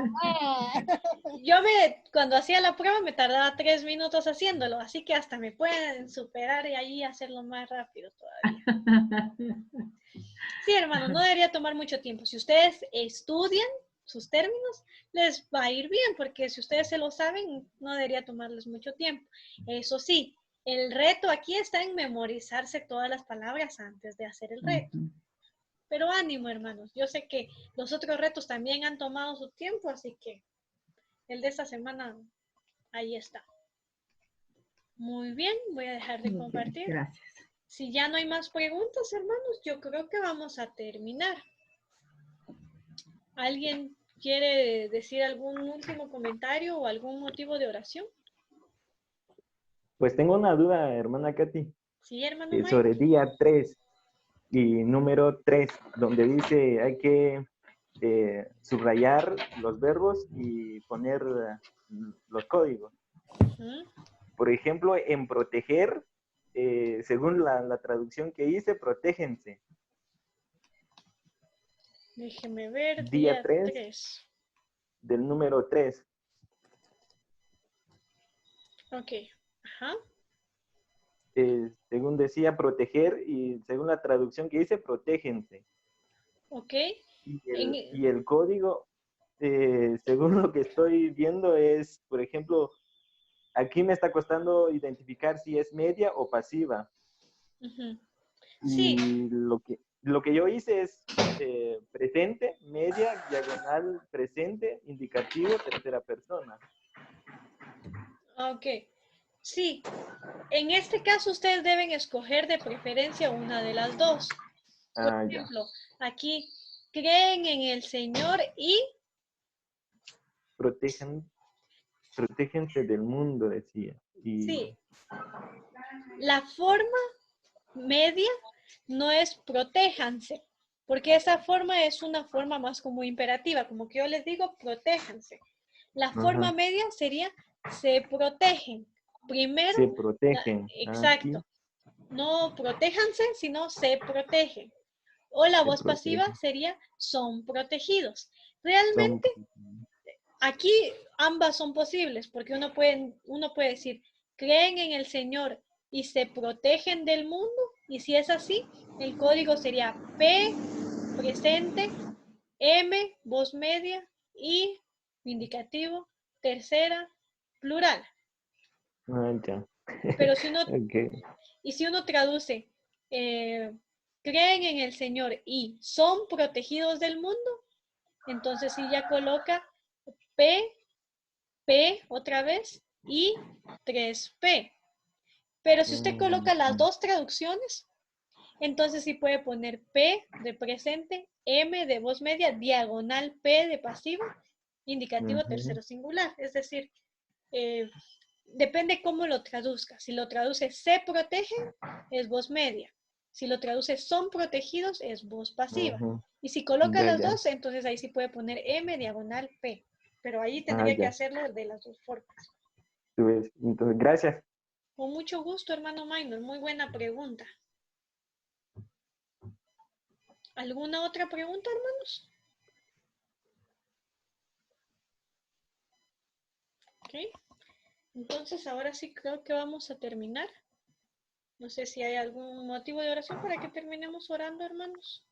A: Cuando hacía la prueba me tardaba 3 minutos haciéndolo, así que hasta me pueden superar y ahí hacerlo más rápido todavía. Sí, hermano, no debería tomar mucho tiempo. Si ustedes estudian sus términos, les va a ir bien, porque si ustedes se lo saben, no debería tomarles mucho tiempo. Eso sí, el reto aquí está en memorizarse todas las palabras antes de hacer el reto. Pero ánimo, hermanos. Yo sé que los otros retos también han tomado su tiempo, así que el de esta semana, ahí está. Muy bien, voy a dejar de compartir.
D: Gracias.
A: Si ya no hay más preguntas, hermanos, yo creo que vamos a terminar. ¿Alguien quiere decir algún último comentario o algún motivo de oración?
H: Pues tengo una duda, hermana Katy.
A: Sí, hermano Mike.
H: Sobre día 3 y número 3, donde dice hay que subrayar los verbos y poner los códigos. Por ejemplo, en proteger según la traducción que hice, protéjense.
A: Déjeme ver,
H: Día
A: día
H: 3
A: 3.
H: del número 3.
A: Ok, ajá.
H: Según decía, proteger, y según la traducción que hice, protéjense.
A: Ok.
H: Y el código, según lo que estoy viendo, es, por ejemplo, aquí me está costando identificar si es media o pasiva.
A: Sí.
H: Y lo que yo hice es presente, media, diagonal, presente, indicativo, tercera persona.
A: Ok. Sí. En este caso ustedes deben escoger de preferencia una de las dos. Por ejemplo, aquí creen en el Señor y
H: protéjense del mundo, decía. Y
A: sí. La forma media no es protéjanse, porque esa forma es una forma más como imperativa, como que yo les digo, protéjanse. La forma media sería se protegen. Primero,
H: se protegen.
A: exacto. No protéjanse, sino se protegen. O la voz pasiva sería son protegidos. Realmente, aquí ambas son posibles, porque uno puede decir, creen en el Señor y se protegen del mundo, y si es así, el código sería P, presente, M, voz media, I, indicativo, tercera, plural. Pero si uno, y si uno traduce, creen en el Señor y son protegidos del mundo, entonces sí ya coloca P otra vez y 3P. Pero si usted coloca las dos traducciones, entonces sí puede poner P de presente, M de voz media, diagonal P de pasivo, indicativo tercero singular. Es decir, depende cómo lo traduzca. Si lo traduce se protegen, es voz media. Si lo traduce son protegidos, es voz pasiva. Y si coloca las dos, entonces ahí sí puede poner M diagonal P. Pero ahí tendría que hacerlo de las dos formas.
H: Entonces, gracias.
A: Con mucho gusto, hermano Minor. Muy buena pregunta. ¿Alguna otra pregunta, hermanos? Ok. Entonces, ahora sí creo que vamos a terminar. No sé si hay algún motivo de oración para que terminemos orando, hermanos.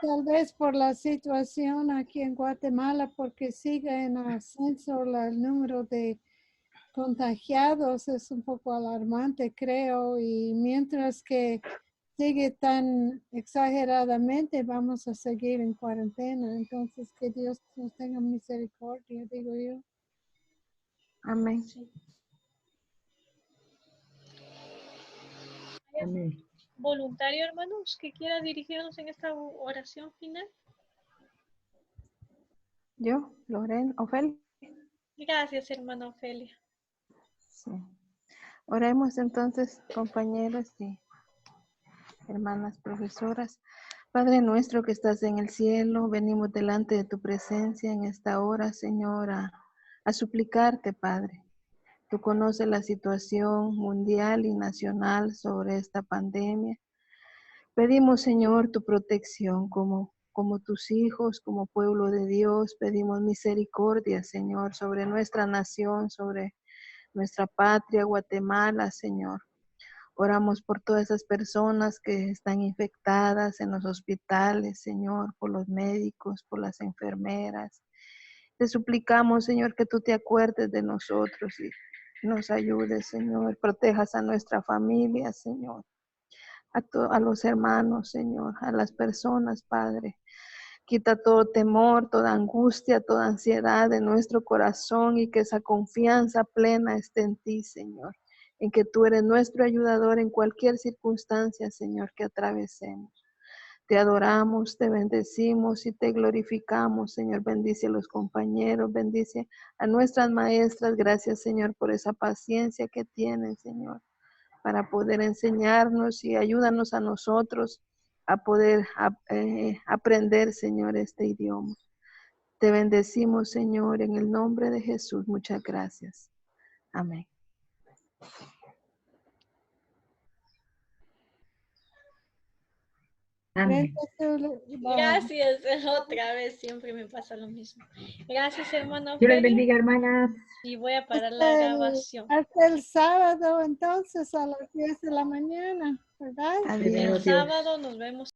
B: Tal vez por la situación aquí en Guatemala, porque sigue en ascenso el número de contagiados, es un poco alarmante, creo, y mientras que sigue tan exageradamente, vamos a seguir en cuarentena. Entonces, que Dios nos tenga misericordia, digo yo.
F: Amén.
A: Sí.
D: Amén.
A: Voluntario, hermanos, que quiera dirigirnos en esta oración final.
F: Yo, Lorena, Ofelia.
A: Gracias, hermana Ofelia.
F: Sí. Oremos entonces, compañeros y hermanas profesoras. Padre nuestro que estás en el cielo, venimos delante de tu presencia en esta hora, Señor, a suplicarte, Padre. Tú conoces la situación mundial y nacional sobre esta pandemia. Pedimos, Señor, tu protección como tus hijos, como pueblo de Dios. Pedimos misericordia, Señor, sobre nuestra nación, sobre nuestra patria, Guatemala, Señor. Oramos por todas esas personas que están infectadas en los hospitales, Señor, por los médicos, por las enfermeras. Te suplicamos, Señor, que tú te acuerdes de nosotros y nos ayudes, Señor. Protejas a nuestra familia, Señor. A los hermanos, Señor, a las personas, Padre. Quita todo temor, toda angustia, toda ansiedad de nuestro corazón y que esa confianza plena esté en ti, Señor. En que tú eres nuestro ayudador en cualquier circunstancia, Señor, que atravesemos. Te adoramos, te bendecimos y te glorificamos, Señor. Bendice a los compañeros, bendice a nuestras maestras. Gracias, Señor, por esa paciencia que tienen, Señor, para poder enseñarnos y ayúdanos a nosotros a poder aprender, Señor, este idioma. Te bendecimos, Señor, en el nombre de Jesús. Muchas gracias. Amén.
D: Amén.
A: Gracias, otra vez, siempre me pasa lo mismo. Gracias, hermano
D: Dios les
A: Feli.
D: bendiga, hermanas.
A: Y voy a parar la grabación.
B: Hasta el sábado, entonces, a las 10 de la mañana, ¿verdad?
F: Adiós.
A: El sábado nos vemos.